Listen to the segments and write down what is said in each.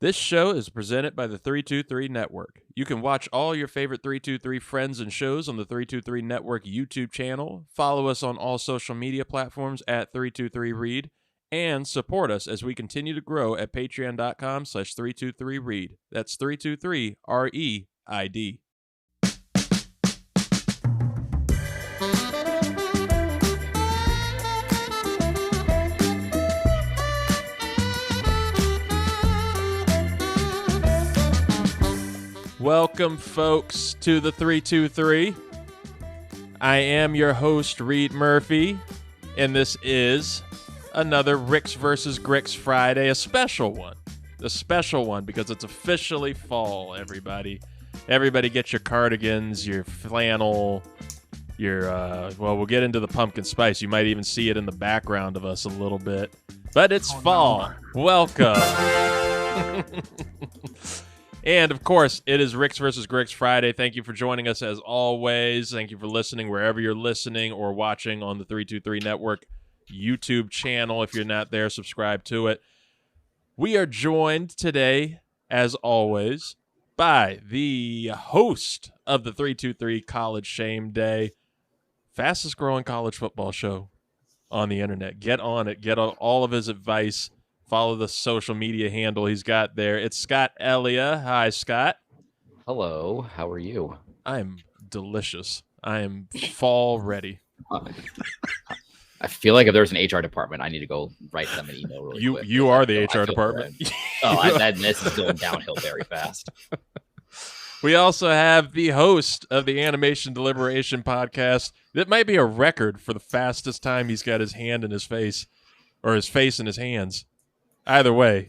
This show is presented by the 323 Network. You can watch all your favorite 323 friends and shows on the 323 Network YouTube channel. Follow us on all social media platforms at 323Reid. And support us as we continue to grow at patreon.com/323Reid. That's 323 REID. Welcome, folks, to the 323. I am your host, Reid Murphy, and this is another RICKS versus GRICKS Friday, a special one because it's officially fall, everybody. Everybody get your cardigans, your flannel, your, we'll get into the pumpkin spice. You might even see it in the background of us a little bit, but it's fall. No. Welcome. And, of course, it is RICKS versus GRICKS Friday. Thank you for joining us, as always. Thank you for listening wherever you're listening or watching on the 323 Network YouTube channel. If you're not there, subscribe to it. We are joined today, as always, by the host of the 323 College Shame Day, fastest growing college football show on the internet. Get on it. Get on all of his advice. Follow the social media handle he's got there. It's Scott Ellia. Hi, Scott. Hello. How are you? I'm delicious. I am fall ready. I feel like if there's an HR department, I need to go write them an email really quick. You are the HR department. This is going downhill very fast. We also have the host of the Animation Deliberation podcast. That might be a record for the fastest time he's got his hand in his face, or his face in his hands. Either way,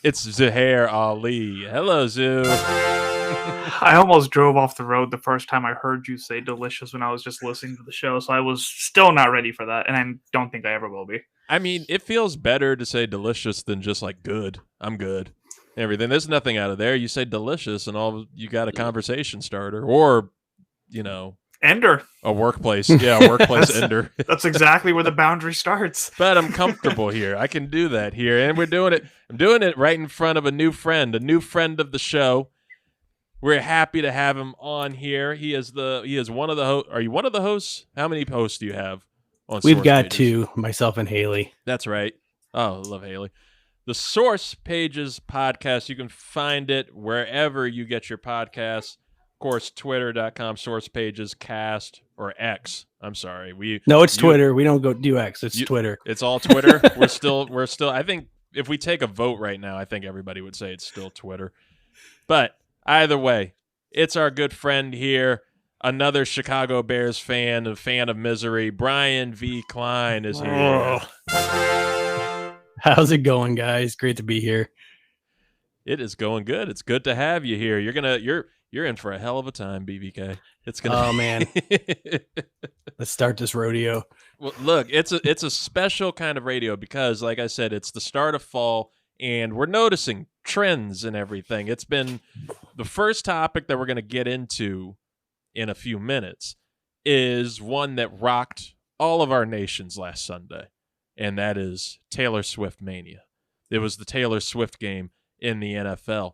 it's Zuhair Ali. Hello, Zoo. I almost drove off the road the first time I heard you say delicious when I was just listening to the show, so I was still not ready for that, and I don't think I ever will be. I mean, it feels better to say delicious than just like good. I'm good. Everything. There's nothing out of there. You say delicious, and all you got a conversation starter, or, Ender. A workplace. Yeah, a workplace ender. That's exactly where the boundary starts. But I'm comfortable here. I can do that here. And we're doing it. I'm doing it right in front of a new friend of the show. We're happy to have him on here. He is one of the hosts. Are you one of the hosts? How many hosts do you have on We've got Pages? two, myself and Haley. That's right. Oh, I love Haley. The Source Pages podcast. You can find it wherever you get your podcasts. Of course, twitter.com /sourcepagescast or X. I'm sorry. No, it's Twitter. We don't do X. It's Twitter. It's all Twitter. We're still I think if we take a vote right now, I think everybody would say it's still Twitter. But either way, it's our good friend here, another Chicago Bears fan, a fan of misery. Brian V. Klein is here. How's it going, guys? Great to be here. It is going good. It's good to have you here. You're in for a hell of a time, BBK. It's gonna. Oh man, let's start this rodeo. Well, look, it's a special kind of radio because, like I said, it's the start of fall, and we're noticing trends and everything. It's been the first topic that we're going to get into in a few minutes is one that rocked all of our nations last Sunday, and that is Taylor Swift mania. It was the Taylor Swift game in the NFL.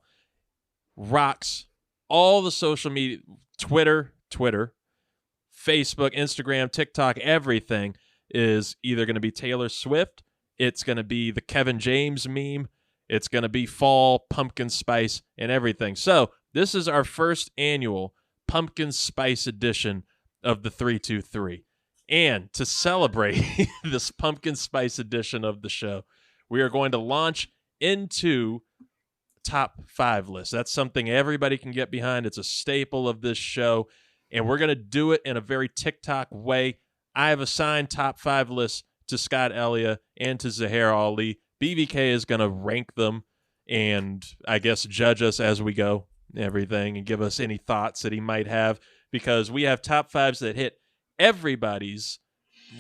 Rocks all the social media, Twitter, Facebook, Instagram, TikTok, everything is either going to be Taylor Swift, it's going to be the Kevin James meme, it's going to be fall, pumpkin spice, and everything. So this is our first annual pumpkin spice edition of the 323. And to celebrate this pumpkin spice edition of the show, we are going to launch into top 5 list. That's something everybody can get behind. It's a staple of this show, and we're going to do it in a very TikTok way. I have assigned top 5 lists to Scott Ellia and to Zuhair Ali. BBK is going to rank them and I guess judge us as we go, everything, and give us any thoughts that he might have, because we have top 5s that hit everybody's,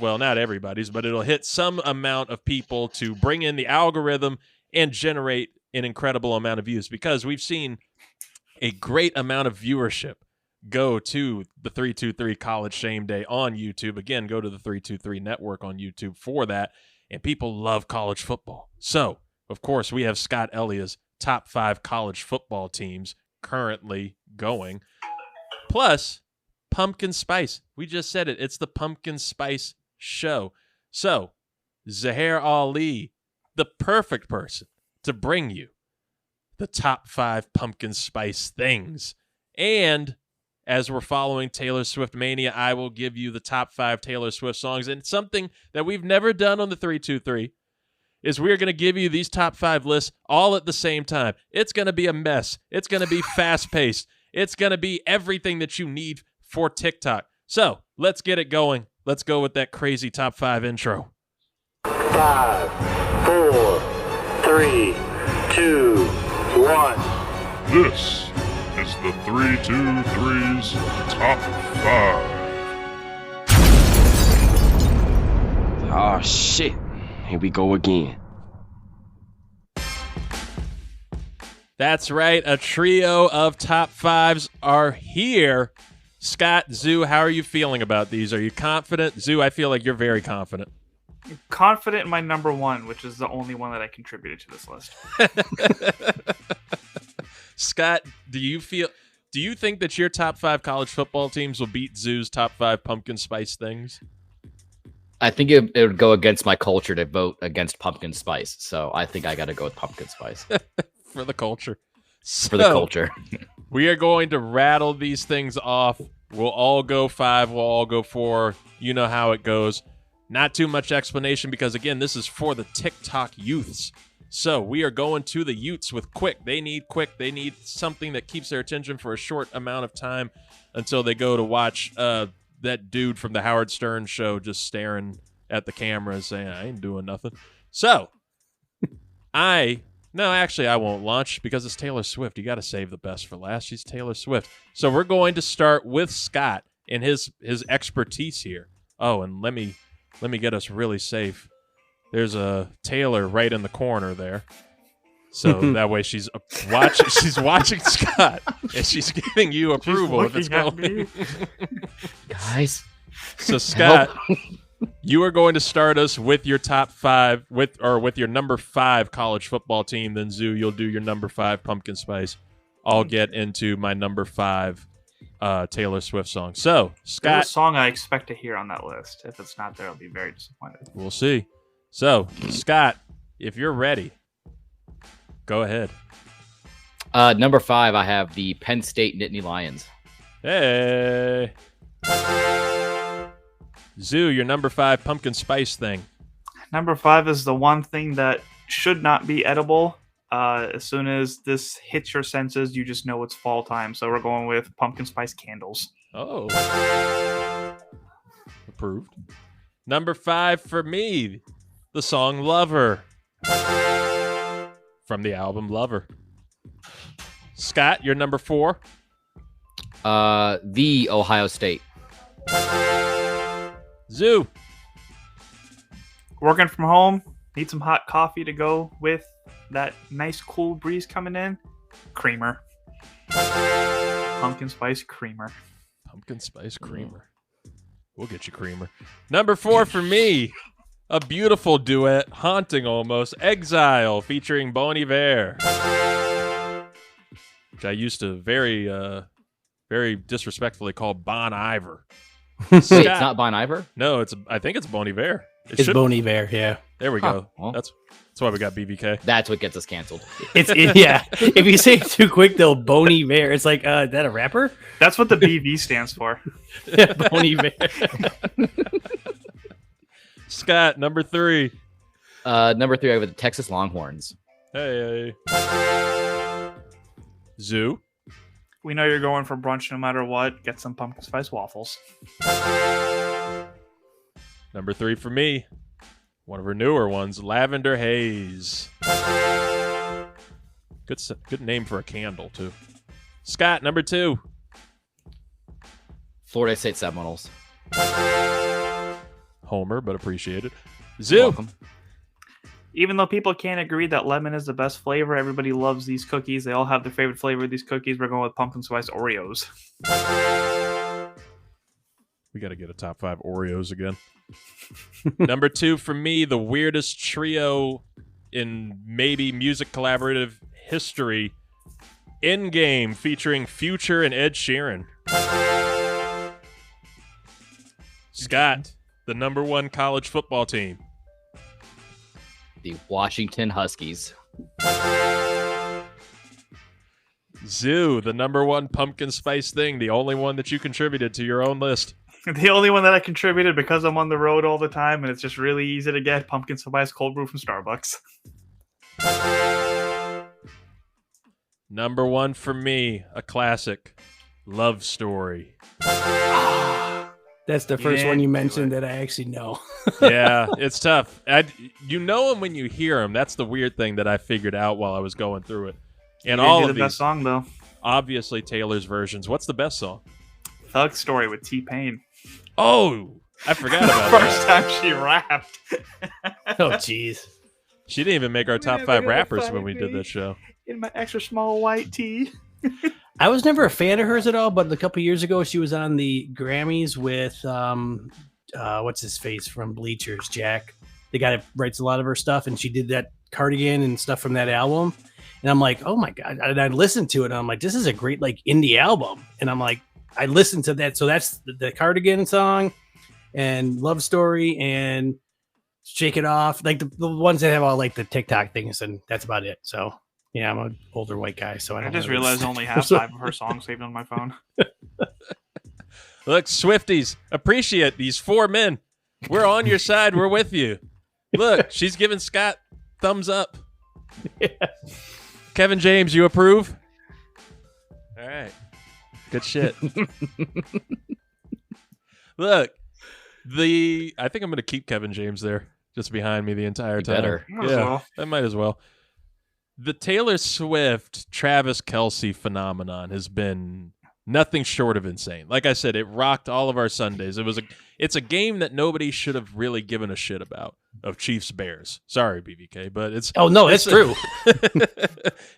well, not everybody's, but it'll hit some amount of people to bring in the algorithm and generate an incredible amount of views, because we've seen a great amount of viewership go to the 323 College Shame Day on YouTube. Again, go to the 323 Network on YouTube for that, and people love college football. So, of course, we have Scott Ellia's top 5 college football teams currently going. Plus, pumpkin spice. We just said it. It's the pumpkin spice show. So, Zuhair Ali, the perfect person to bring you the top 5 pumpkin spice things. And as we're following Taylor Swift Mania, I will give you the top 5 Taylor Swift songs. And something that we've never done on the 323 is we're going to give you these top 5 lists all at the same time. It's going to be a mess. It's going to be fast-paced. It's going to be everything that you need for TikTok. So let's get it going. Let's go with that crazy top 5 intro. 5, 4, 3, 2, 1. This is the 323's Top 5. Oh, shit. Here we go again. That's right. A trio of top 5s are here. Scott, Zoo, how are you feeling about these? Are you confident? Zoo, I feel like you're very confident. Confident in my number 1, which is the only one that I contributed to this list. Scott, do you think that your top 5 college football teams will beat Zoo's top 5 pumpkin spice things? I think it would go against my culture to vote against pumpkin spice. So I think I got to go with pumpkin spice. For the culture. For the culture. We are going to rattle these things off. We'll all go 5. We'll all go 4. You know how it goes. Not too much explanation because, again, this is for the TikTok youths. So we are going to the youths with quick. They need quick. They need something that keeps their attention for a short amount of time until they go to watch that dude from the Howard Stern show just staring at the camera saying, I ain't doing nothing. So I won't launch because it's Taylor Swift. You got to save the best for last. She's Taylor Swift. So we're going to start with Scott and his expertise here. Oh, and let me get us really safe. There's a Taylor right in the corner there. So that way she's watching Scott and she's giving you approval if it's going. Guys. So Scott, you are going to start us with your top 5 with your number 5 college football team. Then Zoo, you'll do your number 5 pumpkin spice. I'll get into my number 5 Taylor Swift song. So Scott, there's a song I expect to hear on that list. If it's not there, I'll be very disappointed. We'll see. So Scott, if you're ready, go ahead. Number 5, I have the Penn State Nittany Lions. Hey. Zoo, your number 5 pumpkin spice thing. Number 5 is the one thing that should not be edible. As soon as this hits your senses, you just know it's fall time. So we're going with pumpkin spice candles. Oh. Approved. Number 5 for me, the song Lover. From the album Lover. Scott, your number 4? The Ohio State. Zoo. Working from home, need some hot coffee to go with that nice cool breeze coming in. Creamer. Pumpkin spice creamer. Pumpkin spice creamer. We'll get you creamer. Number 4 for me, a beautiful duet, haunting almost, Exile featuring Bon Iver. Which I used to very disrespectfully call Bon Iver. Wait, it's not Bon Iver? No, I think it's Bon Iver. It's Bon Iver, yeah. There we go. Well. That's why we got BBK. That's what gets us canceled. Yeah. If you say it too quick, they'll Bon Iver. It's like, is that a rapper? That's what the BV stands for. Yeah, Bon Iver. Scott, number 3. Number 3, I have the Texas Longhorns. Hey. Zoo. We know you're going for brunch no matter what. Get some pumpkin spice waffles. Number 3 for me, one of her newer ones, Lavender Haze. Good name for a candle, too. Scott, number 2. Florida State Seminoles. Homer, but appreciated. Zoo. Welcome. Even though people can't agree that lemon is the best flavor, everybody loves these cookies. They all have their favorite flavor of these cookies. We're going with pumpkin spice Oreos. We got to get a top 5 Oreos again. Number 2 for me, the weirdest trio in maybe music collaborative history, In Game featuring Future and Ed Sheeran. Scott, the #1 college football team. The Washington Huskies. Zoo, the #1 pumpkin spice thing, the only one that you contributed to your own list. The only one that I contributed because I'm on the road all the time and it's just really easy to get pumpkin spice cold brew from Starbucks. #1 for me, a classic, Love Story. That's the first one you mentioned that I actually know. Yeah, it's tough. You know them when you hear them. That's the weird thing that I figured out while I was going through it. And all of the these, best song though. Obviously Taylor's versions. What's the best song? Thug Story with T-Pain. Oh, I forgot about First that. time she rapped. Oh, jeez. She didn't even make our top 5 rappers when we did that show. In my extra small white tee. I was never a fan of hers at all, but a couple years ago, she was on the Grammys with what's his face from Bleachers, Jack. The guy that writes a lot of her stuff, and she did that Cardigan and stuff from that album. And I'm like, oh my god! And I listened to it, and I'm like, this is a great like indie album. And I'm like, I listened to that, so that's the Cardigan song, and Love Story, and Shake It Off, like the ones that have all like the TikTok things, and that's about it. So. Yeah, I'm an older white guy, so I just realized I only have 5 of her songs saved on my phone. Look, Swifties, appreciate these 4 men. We're on your side. We're with you. Look, she's giving Scott thumbs up. Yeah. Kevin James, you approve? All right. Good shit. Look, I think I'm going to keep Kevin James there, just behind me the entire time. Better. Might as well. I might as well. The Taylor Swift, Travis Kelce phenomenon has been nothing short of insane. Like I said, it rocked all of our Sundays. It's a game that nobody should have really given a shit about, of Chiefs Bears. Sorry, BVK, but it's that's true.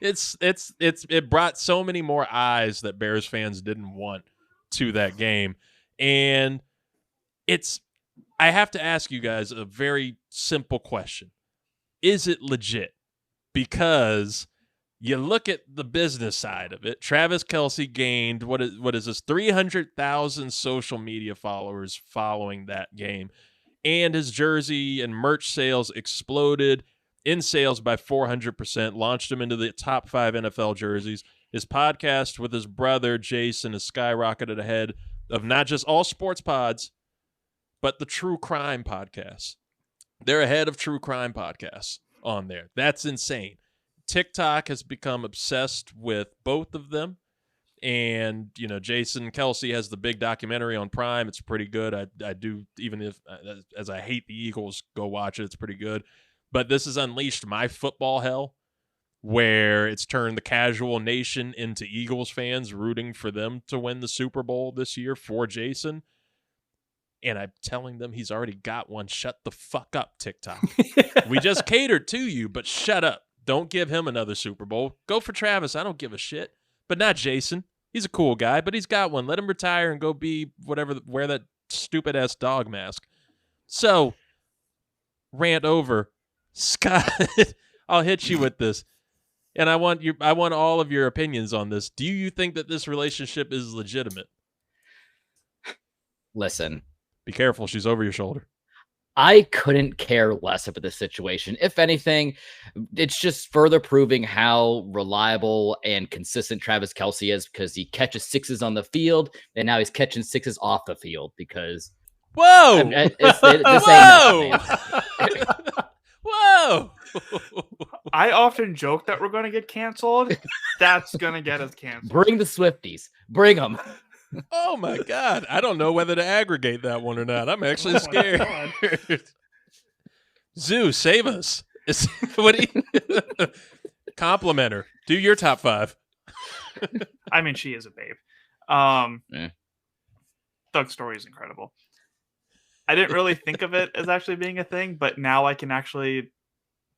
It brought so many more eyes that Bears fans didn't want to that game. And I have to ask you guys a very simple question. Is it legit? Because you look at the business side of it. Travis Kelce gained, what is this, 300,000 social media followers following that game. And his jersey and merch sales exploded in sales by 400%, launched him into the top 5 NFL jerseys. His podcast with his brother, Jason, has skyrocketed ahead of not just all sports pods, but the true crime podcasts. They're ahead of true crime podcasts on there. That's insane. TikTok has become obsessed with both of them. And, Jason Kelce has the big documentary on Prime. It's pretty good. I do, even if, as I hate the Eagles, go watch it. It's pretty good. But this has unleashed my football hell, where it's turned the casual nation into Eagles fans rooting for them to win the Super Bowl this year for Jason. And I'm telling them he's already got one. Shut the fuck up, TikTok. We just catered to you, but shut up. Don't give him another Super Bowl. Go for Travis. I don't give a shit. But not Jason. He's a cool guy, but he's got one. Let him retire and go be wear that stupid-ass dog mask. So, rant over. Scott, I'll hit you with this. And I want all of your opinions on this. Do you think that this relationship is legitimate? Listen. Be careful. She's over your shoulder. I couldn't care less about this situation. If anything, it's just further proving how reliable and consistent Travis Kelce is, because he catches 6s on the field, and now he's catching 6s off the field because... Whoa! This ain't Whoa! I often joke that we're going to get canceled. That's going to get us canceled. Bring the Swifties. Bring them. Oh my God. I don't know whether to aggregate that one or not. I'm actually scared. Zoo, save us. What do you compliment her? Do your top 5. I mean, she is a babe. Thug Story is incredible. I didn't really think of it as actually being a thing, but now I can actually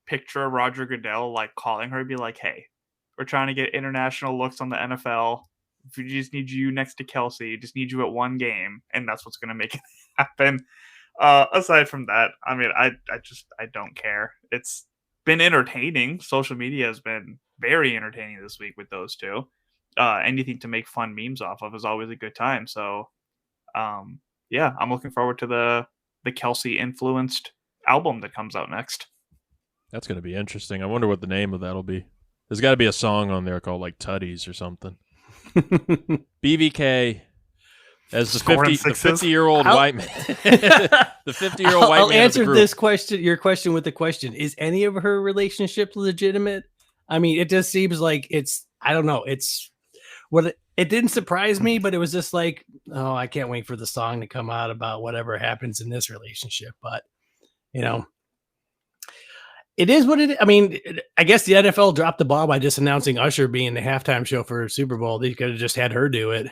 picture Roger Goodell like calling her and be like, hey, we're trying to get international looks on the NFL. We just need you next to Kelce. Just need you at one game, and that's what's going to make it happen. Aside from that, I mean, I don't care. It's been entertaining. Social media has been very entertaining this week with those two. Anything to make fun memes off of is always a good time. So, yeah, I'm looking forward to the Kelce influenced album that comes out next. That's going to be interesting. I wonder what the name of that'll be. There's got to be a song on there called like Tutties or something. BBK as the 50-year-old white man. The 50-year-old white man. I'll answer of the this question, your question, with the question: is any of her relationships legitimate? I mean, it just seems like it's. I don't know. It's what it didn't surprise me, but it was just like, oh, I can't wait for the song to come out about whatever happens in this relationship. But you know, it is what it is. I mean, I guess the NFL dropped the ball by just announcing Usher being the halftime show for Super Bowl. They could have just had her do it.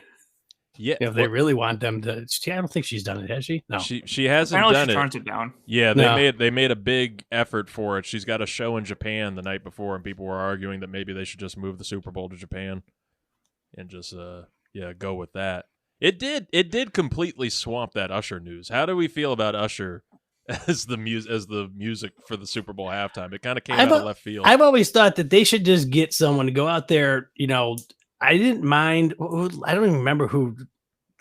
Yeah, if they really want them to. I don't think she's done it, has she? No, she hasn't Apparently done she it. turns it down. Yeah, they made a big effort for it. She's got a show in Japan the night before, and people were arguing that maybe they should just move the Super Bowl to Japan and just go with that. It did completely swamp that Usher news. How do we feel about Usher as the music for the Super Bowl halftime? It kind of came out of left field. I've always thought that they should just get someone to go out there. You know, I didn't mind. I don't even remember who.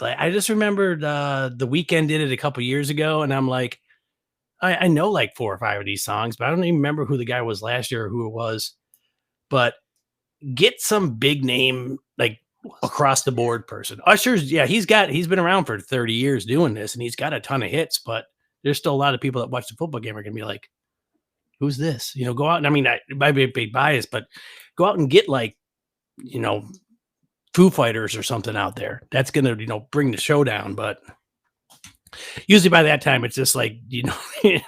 I just remembered the Weeknd did it a couple years ago, and I'm like, I know like 4 or 5 of these songs, but I don't even remember who the guy was last year or who it was. But get some big name, like across the board person. Usher's, yeah, he's been around for 30 years doing this, and he's got a ton of hits, but there's still a lot of people that watch the football game are going to be like, who's this? You know, go out and, I mean, it might be a big bias, but go out and get like, you know, Foo Fighters or something out there. That's going to, you know, bring the show down. But usually by that time, it's just like, you know, a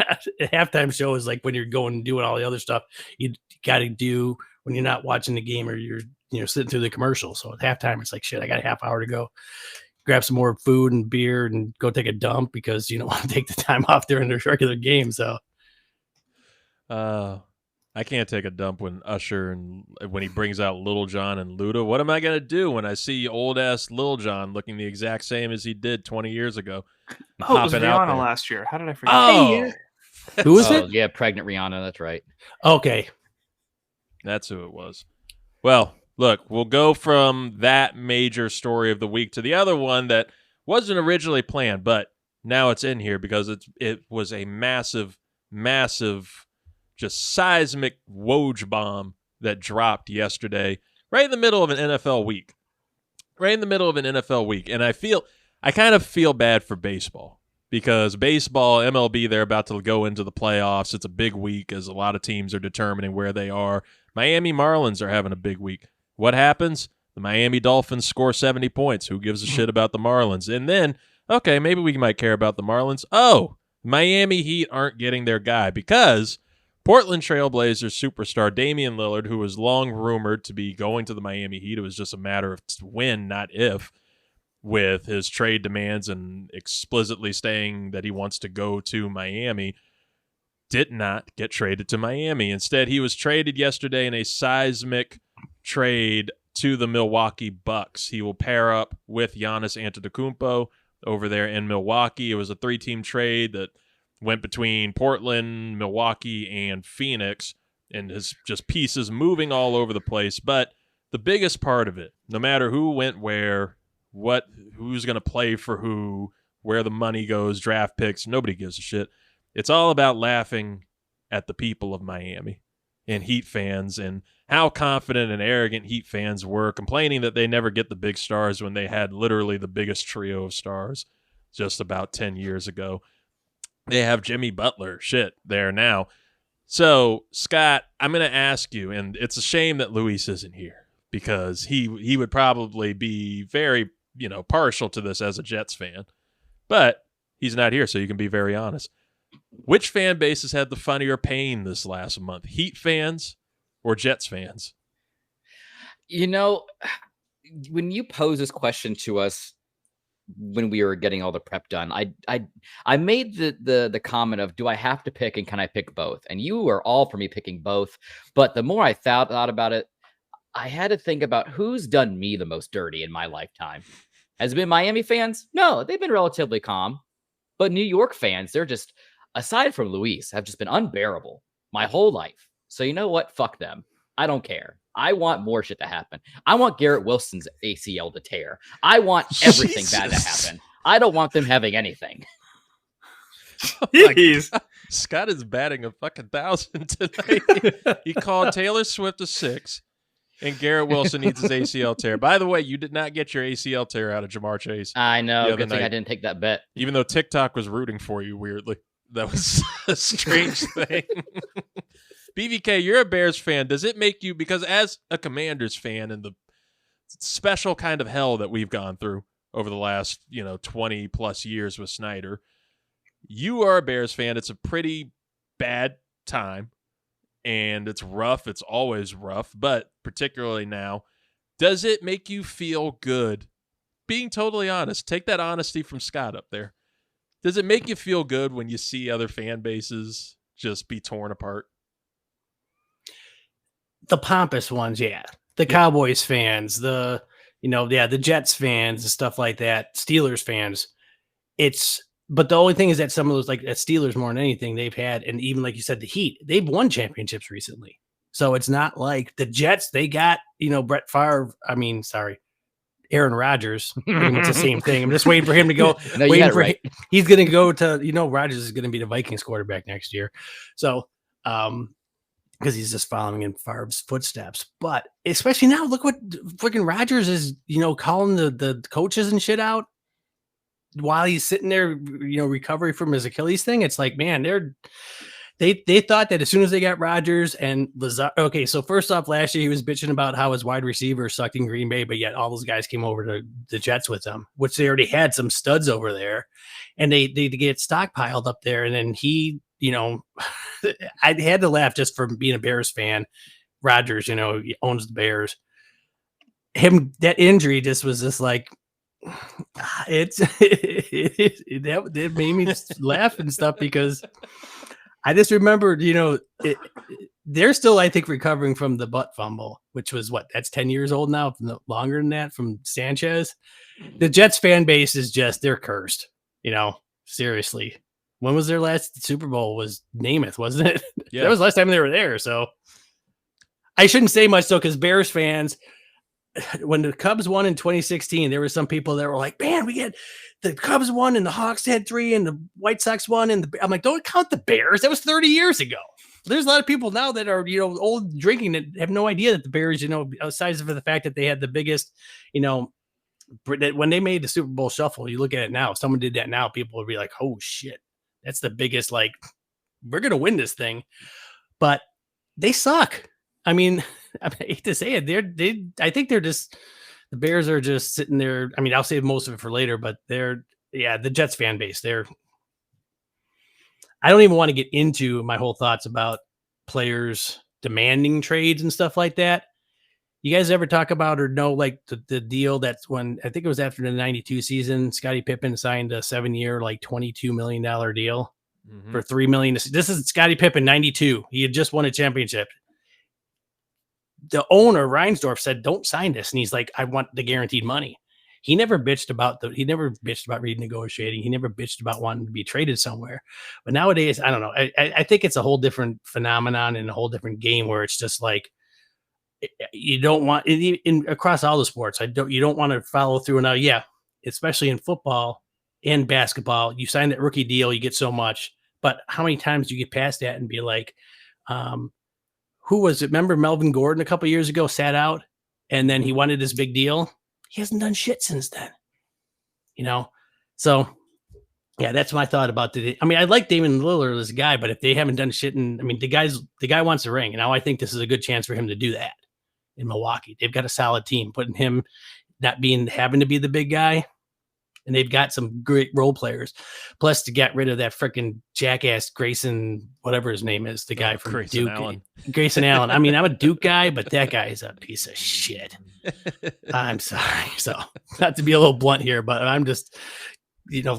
halftime show is like when you're going and doing all the other stuff you got to do when you're not watching the game or you're, you know, sitting through the commercial. So at halftime, it's like, shit, I got a half hour to go grab some more food and beer and go take a dump because you don't want to take the time off during the regular game. So, I can't take a dump when Usher and when he brings out Lil Jon and Luda. What am I going to do when I see old ass Lil Jon looking the exact same as he did 20 years ago? Oh, it was Rihanna last year. How did I forget? Oh, who was it? Yeah, pregnant Rihanna. That's right. Okay. That's who it was. Well, look, we'll go from that major story of the week to the other one that wasn't originally planned, but now it's in here because it was a massive, just seismic Woj bomb that dropped yesterday, right in the middle of an NFL week. And I kind of feel bad for baseball because baseball, MLB, they're about to go into the playoffs. It's a big week as a lot of teams are determining where they are. Miami Marlins are having a big week. What happens? The Miami Dolphins score 70 points. Who gives a shit about the Marlins? And then, okay, maybe we might care about the Marlins. Oh, Miami Heat aren't getting their guy because Portland Trailblazers superstar Damian Lillard, who was long rumored to be going to the Miami Heat, it was just a matter of when, not if, with his trade demands and explicitly saying that he wants to go to Miami, did not get traded to Miami. Instead, he was traded yesterday in a seismic trade to the Milwaukee Bucks. He will pair up with Giannis Antetokounmpo over there in Milwaukee. It was a 3-team trade that went between Portland, Milwaukee, and Phoenix, and is just pieces moving all over the place. But the biggest part of it, no matter who went where, who's going to play for who, where the money goes, draft picks, nobody gives a shit. It's all about laughing at the people of Miami and Heat fans and how confident and arrogant Heat fans were, complaining that they never get the big stars when they had literally the biggest trio of stars just about 10 years ago. They have Jimmy Butler, there now. So, Scott, I'm going to ask you, and it's a shame that Luis isn't here because he would probably be very, partial to this as a Jets fan. But he's not here, so you can be very honest. Which fan base has had the funnier pain this last month? Heat fans or Jets fans? When you pose this question to us when we were getting all the prep done, I made the comment of, do I have to pick and can I pick both? And you were all for me picking both. But the more I thought about it, I had to think about who's done me the most dirty in my lifetime. Has it been Miami fans? No, they've been relatively calm. But New York fans, they're just, aside from Luis, have just been unbearable my whole life. So you know what? Fuck them. I don't care. I want more shit to happen. I want Garrett Wilson's ACL to tear. I want everything bad to happen. I don't want them having anything. Jeez. Scott is batting a fucking 1,000 tonight. He called Taylor Swift a 6, and Garrett Wilson needs his ACL tear. By the way, you did not get your ACL tear out of Jamar Chase. I know. Good thing I didn't take that bet. Even though TikTok was rooting for you, weirdly. That was a strange thing. BVK, you're a Bears fan. Does it make you, because as a Commanders fan and the special kind of hell that we've gone through over the last, 20 plus years with Snyder, you are a Bears fan. It's a pretty bad time and it's rough. It's always rough, but particularly now, does it make you feel good? Being totally honest, take that honesty from Scott up there. Does it make you feel good when you see other fan bases just be torn apart? The pompous ones, yeah. The Cowboys fans, the Jets fans and stuff like that, Steelers fans. But the only thing is that some of those, like at Steelers more than anything, they've had, and even like you said, the Heat, they've won championships recently. So it's not like the Jets, they got, Brett Favre, Aaron Rodgers. It's the same thing. I'm just waiting for him to go. No, he's going to go to, Rodgers is going to be the Vikings quarterback next year. So, because he's just following in Favre's footsteps. But especially now, look what freaking Rodgers is, calling the coaches and shit out while he's sitting there, recovering from his Achilles thing. It's like, man, they thought that as soon as they got Rodgers and Lazard. Okay, so first off, last year he was bitching about how his wide receiver sucked in Green Bay, but yet all those guys came over to the Jets with him, which they already had some studs over there, and they get stockpiled up there. And then he, I had to laugh just from being a Bears fan. Rodgers, he owns the Bears. That injury just was just like, that made me laugh and stuff, because I just remembered, they're still, I think, recovering from the butt fumble, which was that's 10 years old now, longer than that, from Sanchez. The Jets fan base is they're cursed, seriously. When was their last Super Bowl? Was Namath, wasn't it? Yeah. That was the last time they were there. So I shouldn't say much though, because Bears fans, when the Cubs won in 2016, there were some people that were like, man, we get the Cubs won and the Hawks had 3 and the White Sox won. And I'm like, don't count the Bears. That was 30 years ago. There's a lot of people now that are, old drinking that have no idea that the Bears, aside from the fact that they had the biggest, that when they made the Super Bowl shuffle, you look at it now, if someone did that now, people would be like, oh shit, that's the biggest, like, we're going to win this thing. But they suck. I mean, I hate to say it. I think they're just, the Bears are just sitting there. I mean, I'll save most of it for later, but the Jets fan base, I don't even want to get into my whole thoughts about players demanding trades and stuff like that. You guys ever talk about or know, like, the deal that's when, I think it was after the 92 season, Scottie Pippen signed a 7-year, like $22 million deal for $3 million. This is Scottie Pippen, 92. He had just won a championship. The owner, Reinsdorf, said, don't sign this. And he's like, I want the guaranteed money. He never bitched about renegotiating. He never bitched about wanting to be traded somewhere. But nowadays, I don't know. I think it's a whole different phenomenon and a whole different game where it's just like, you don't want across all the sports. You don't want to follow through. Now, yeah, especially in football and basketball, you sign that rookie deal, you get so much. But how many times do you get past that and be like, who was it? Remember Melvin Gordon a couple of years ago sat out and then he wanted this big deal. He hasn't done shit since then, So yeah, that's my thought about I mean, I like Damian Lillard as a guy, but if they haven't done shit, the guy wants a ring. And now I think this is a good chance for him to do that in Milwaukee. They've got a solid team, putting him not having to be the big guy. And they've got some great role players. Plus, to get rid of that freaking jackass Grayson, whatever his name is, the guy from Grayson Duke. Allen. Grayson Allen. I mean, I'm a Duke guy, but that guy is a piece of shit. I'm sorry. So, not to be a little blunt here, but I'm just,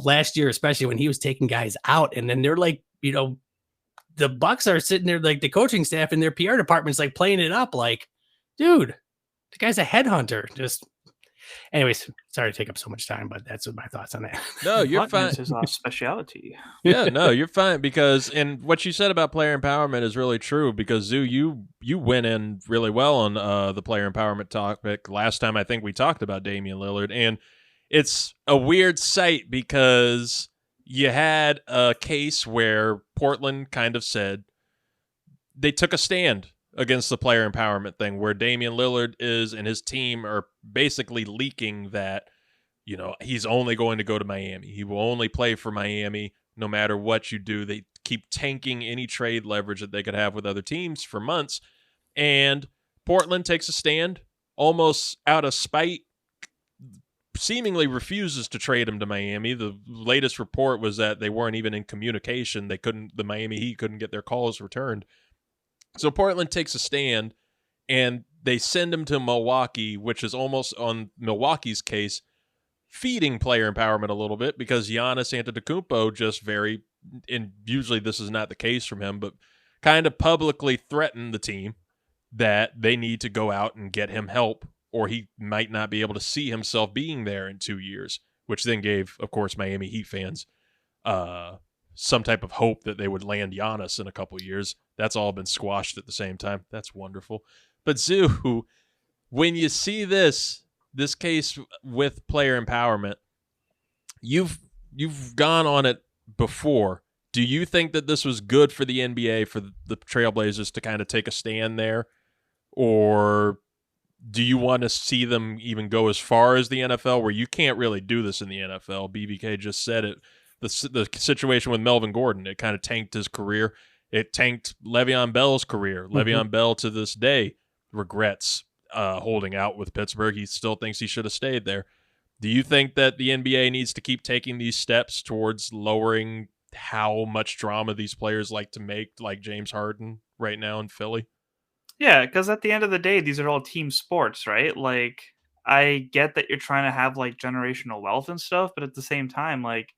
last year, especially when he was taking guys out, and then they're like, the Bucks are sitting there, like the coaching staff and their PR department's like playing it up, like, dude, the guy's a headhunter. Just Anyways, sorry to take up so much time, but that's my thoughts on that. No, you're fine. His speciality. Yeah, no, you're fine because, and what you said about player empowerment is really true because Zoo, you went in really well on the player empowerment topic last time. I think we talked about Damian Lillard, and it's a weird sight because you had a case where Portland kind of said they took a stand against the player empowerment thing, where Damian Lillard is and his team are basically leaking that, you know, he's only going to go to Miami. He will only play for Miami no matter what you do. They keep tanking any trade leverage that they could have with other teams for months. And Portland takes a stand almost out of spite, seemingly refuses to trade him to Miami. The latest report was that they weren't even in communication. The Miami Heat couldn't get their calls returned. So Portland takes a stand and they send him to Milwaukee, which is almost, on Milwaukee's case, feeding player empowerment a little bit because Giannis Antetokounmpo just and usually this is not the case from him, but kind of publicly threatened the team that they need to go out and get him help or he might not be able to see himself being there in 2 years, which then gave, of course, Miami Heat fans some type of hope that they would land Giannis in a couple years. That's all been squashed at the same time. That's wonderful. But Zoo, when you see this case with player empowerment, you've gone on it before. Do you think that this was good for the NBA, for the Trailblazers to kind of take a stand there? Or do you want to see them even go as far as the NFL, where you can't really do this in the NFL? BBK just said it. The situation with Melvin Gordon, it kind of tanked his career. It tanked Le'Veon Bell's career. Le'Veon Bell, to this day, regrets holding out with Pittsburgh. He still thinks he should have stayed there. Do you think that the NBA needs to keep taking these steps towards lowering how much drama these players like to make, like James Harden right now in Philly? Yeah, because at the end of the day, these are all team sports, right? Like, I get that you're trying to have like generational wealth and stuff, but at the same time, like,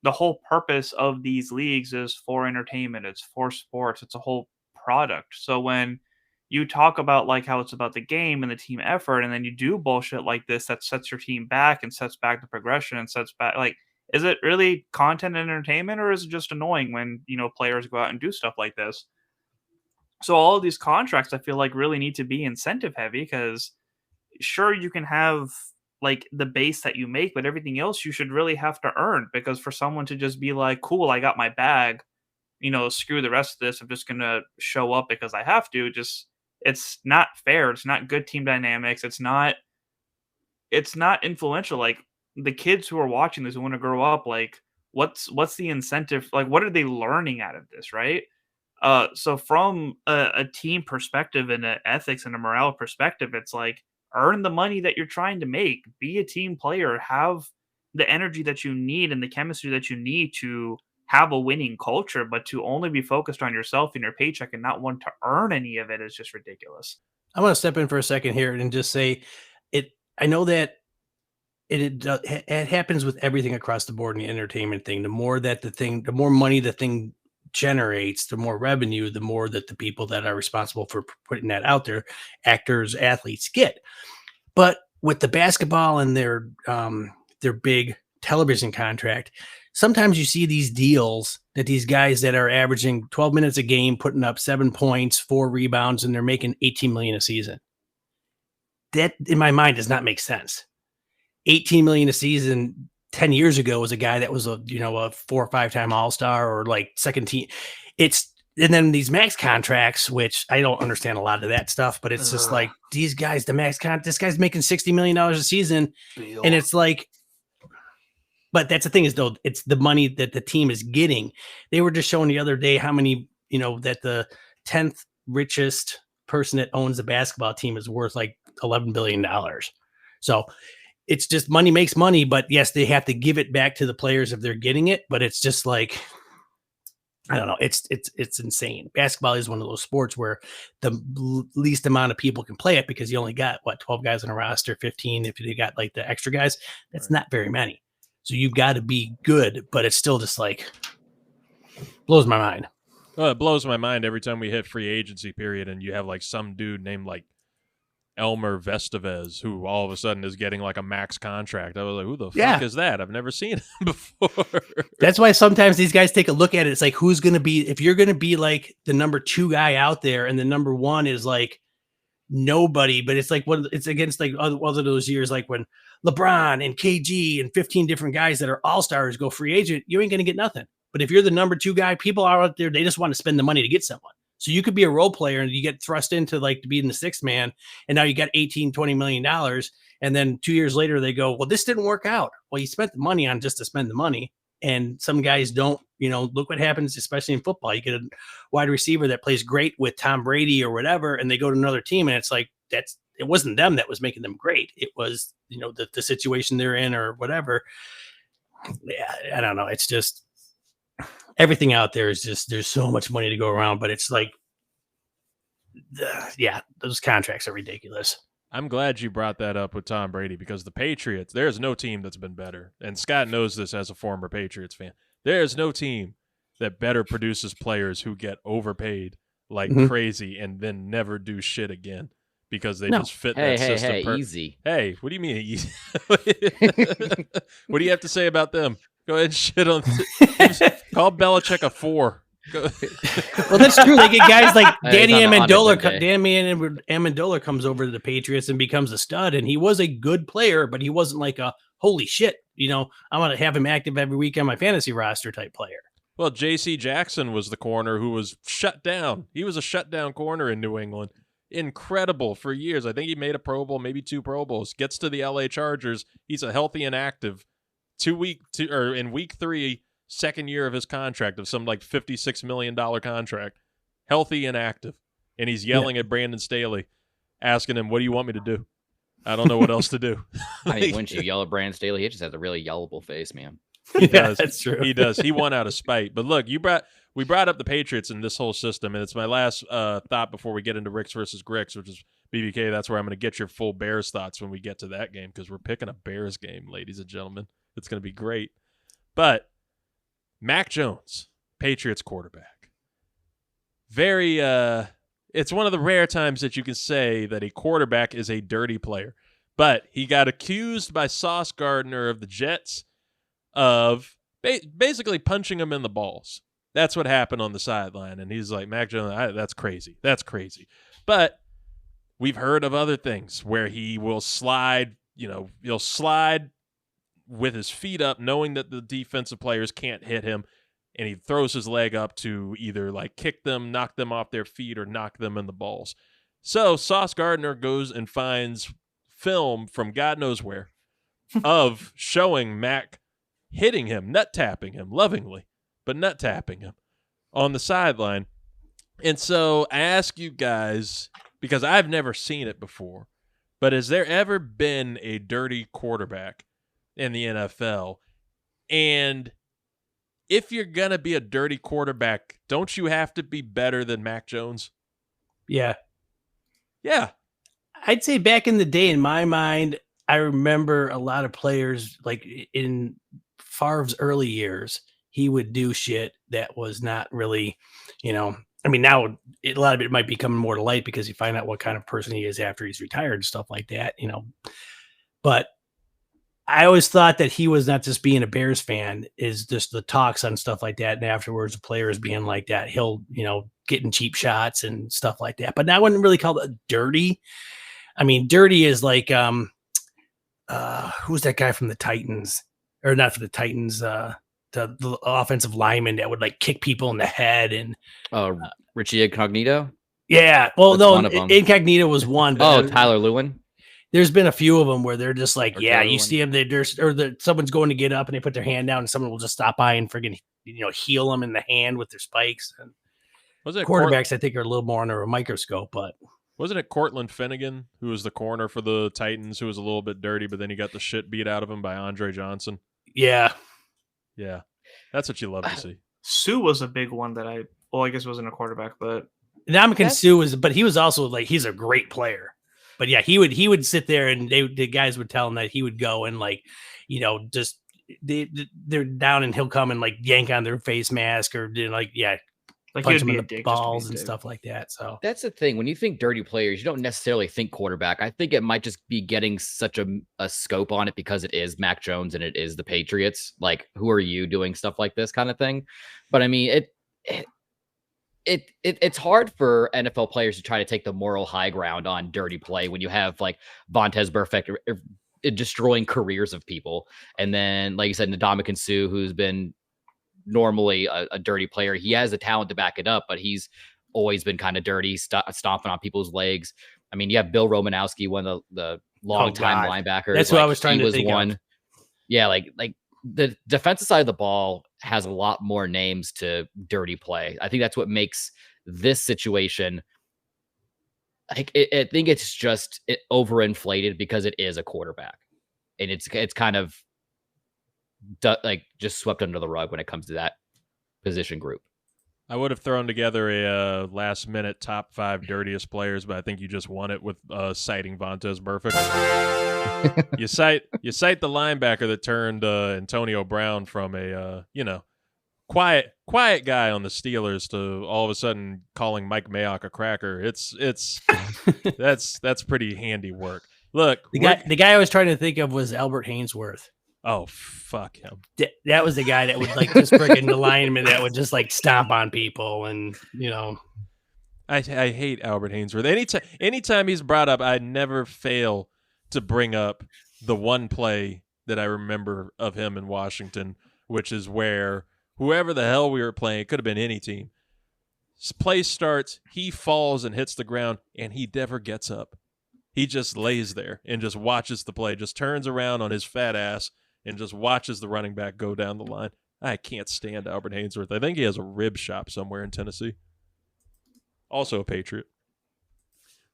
the whole purpose of these leagues is for entertainment. It's for sports. It's a whole product. So when you talk about like how it's about the game and the team effort, and then you do bullshit like this that sets your team back and sets back the progression and sets back, like, is it really content and entertainment, or is it just annoying when, you know, players go out and do stuff like this? So all of these contracts, I feel like, really need to be incentive heavy, because sure, you can have like the base that you make, but everything else you should really have to earn, because for someone to just be like, cool, I got my bag, you know, screw the rest of this, I'm just going to show up because I have to, just, it's not fair. It's not good team dynamics. It's not influential. Like, the kids who are watching this, who want to grow up, like, what's the incentive? Like, what are they learning out of this? Right. So from a team perspective and an ethics and a morale perspective, it's like, earn the money that you're trying to make, be a team player, have the energy that you need and the chemistry that you need to have a winning culture, but to only be focused on yourself and your paycheck and not want to earn any of it is just ridiculous. I want to step in for a second here and just say it. I know that it happens with everything across the board in the entertainment thing. The more money the thing generates, the more revenue, the more that the people that are responsible for putting that out there, actors, athletes, get. But with the basketball and their big television contract, sometimes you see these deals that these guys that are averaging 12 minutes a game, putting up 7 points, 4 rebounds, and they're making $18 million a season. That, in my mind, does not make sense. $18 million a season 10 years ago was a guy that was a 4 or 5 time All-Star or like second team. And then these max contracts, which I don't understand a lot of that stuff, but it's just like these guys, this guy's making $60 million a season. And it's like, but that's the thing is, though, it's the money that the team is getting. They were just showing the other day how many, that the 10th richest person that owns the basketball team is worth like $11 billion. So it's just money makes money, but yes, they have to give it back to the players if they're getting it. But it's just like, I don't know. It's insane. Basketball is one of those sports where the least amount of people can play it, because you only got 12 guys on a roster, 15. If you got like the extra guys, that's not very many. So you've got to be good, but it's still just like blows my mind. Well, it blows my mind every time we hit free agency period and you have like some dude named like Elmer Vestevez, who all of a sudden is getting like a max contract. I was like, who the Yeah. fuck is that? I've never seen him before. That's why sometimes these guys take a look at it. It's like, who's going to be, if you're going to be like the number 2 guy out there and the number 1 is like nobody, but it's like it's against like other those years, like when LeBron and KG and 15 different guys that are all-stars go free agent, you ain't going to get nothing. But if you're the number 2 guy, people are out there, they just want to spend the money to get someone. So you could be a role player and you get thrust into like to be in the 6th man. And now you got $18-20 million. And then 2 years later, they go, well, this didn't work out. Well, you spent the money on just to spend the money. And some guys don't, look what happens, especially in football. You get a wide receiver that plays great with Tom Brady or whatever, and they go to another team. And it's like, it wasn't them that was making them great. It was, the situation they're in or whatever. Yeah, I don't know. It's just, everything out there is just, there's so much money to go around, but it's like, those contracts are ridiculous. I'm glad you brought that up with Tom Brady because the Patriots, there's no team that's been better. And Scott knows this as a former Patriots fan. There's no team that better produces players who get overpaid like crazy and then never do shit again because they just fit that system. Easy. Hey, what do you mean easy? What do you have to say about them? Go ahead and shit on. Call Belichick a 4. Well, that's true. They get guys like Damian Amendola comes over to the Patriots and becomes a stud, and he was a good player, but he wasn't like a holy shit. I want to have him active every week on my fantasy roster type player. Well, J.C. Jackson was the corner who was shut down. He was a shutdown corner in New England. Incredible for years. I think he made a Pro Bowl, maybe 2 Pro Bowls. Gets to the L.A. Chargers. He's a healthy and active. In week 3, second year of his contract of some like $56 million contract, healthy and active. And he's yelling at Brandon Staley, asking him, what do you want me to do? I don't know what else to do. Wouldn't you yell at Brandon Staley? He just has a really yellable face, man. He does. That's true. He does. He won out of spite. But look, we brought up the Patriots in this whole system, and it's my last thought before we get into Ricks versus Gricks, which is BBK. That's where I'm going to get your full Bears thoughts when we get to that game because we're picking a Bears game, ladies and gentlemen. It's going to be great. But Mac Jones, Patriots quarterback. Very, it's one of the rare times that you can say that a quarterback is a dirty player. But he got accused by Sauce Gardner of the Jets of basically punching him in the balls. That's what happened on the sideline. And he's like, Mac Jones, that's crazy. That's crazy. But we've heard of other things where he will slide, he'll slide with his feet up, knowing that the defensive players can't hit him, and he throws his leg up to either like kick them, knock them off their feet, or knock them in the balls. So Sauce Gardner goes and finds film from God knows where of showing Mac hitting him, nut tapping him lovingly, but nut tapping him on the sideline. And so I ask you guys, because I've never seen it before, but has there ever been a dirty quarterback in the NFL? And if you're going to be a dirty quarterback, don't you have to be better than Mac Jones? Yeah. Yeah. I'd say back in the day, in my mind, I remember a lot of players, like in Favre's early years, he would do shit that was not really, now a lot of it might be coming more to light because you find out what kind of person he is after he's retired and stuff like that, But I always thought that he was not just being a Bears fan, is just the talks on stuff like that. And afterwards, the players being like that, he'll, getting cheap shots and stuff like that. But I wouldn't really call it dirty. I mean, dirty is like, who's that guy from the Titans? Or not for the Titans, the offensive lineman that would like kick people in the head and Richie Incognito. Yeah, well, That's no, Incognito was one. But Tyler Lewin. There's been a few of them where they're just like, Or yeah, Tyler you Lewin. see them, someone's going to get up and they put their hand down and someone will just stop by and friggin' heal them in the hand with their spikes. And Was it quarterbacks, I think, are a little more under a microscope, but wasn't it Cortland Finnegan who was the corner for the Titans who was a little bit dirty, but then he got the shit beat out of him by Andre Johnson? yeah. Yeah. That's what you love to see. Sue was a big one that I guess wasn't a quarterback, but Ndamukong Suh but he was also like, he's a great player. But yeah, he would sit there and the guys would tell him that he would go and like, they're down and he'll come and like yank on their face mask or Like punch he would him be in a the dick just to be balls a and dick. stuff like that. So That's the thing. When you think dirty players, you don't necessarily think quarterback. I think it might just be getting such a scope on it because it is Mac Jones and it is the Patriots. Like, who are you doing stuff like this kind of thing? But I mean, it's hard for NFL players to try to take the moral high ground on dirty play when you have like Vontez Burfict destroying careers of people, and then like you said, Ndamukong Suh, who's been normally a dirty player. He has the talent to back it up, but he's always been kind of dirty, stomping on people's legs. I mean, you have Bill Romanowski, one of the longtime linebackers. That's what I was trying to think of. Yeah, like the defensive side of the ball has a lot more names to dirty play. I think that's what makes this situation. Like, I think it's just overinflated because it is a quarterback, and it's kind of like just swept under the rug when it comes to that position group. I would have thrown together a last minute top 5 dirtiest players, but I think you just won it with citing Vontez Burfict. you cite the linebacker that turned Antonio Brown from a quiet guy on the Steelers to all of a sudden calling Mike Mayock a cracker. It's that's pretty handy work. Look, the guy I was trying to think of was Albert Hainsworth. Oh, fuck him. That was the guy that would like just freaking the lineman that would just like stomp on people, and I hate Albert Hainsworth. Anytime he's brought up, I never fail to bring up the one play that I remember of him in Washington, which is where whoever the hell we were playing, it could have been any team, play starts, he falls and hits the ground, and he never gets up. He just lays there and just watches the play, just turns around on his fat ass and just watches the running back go down the line. I can't stand Albert Hainsworth. I think he has a rib shop somewhere in Tennessee. Also a Patriot.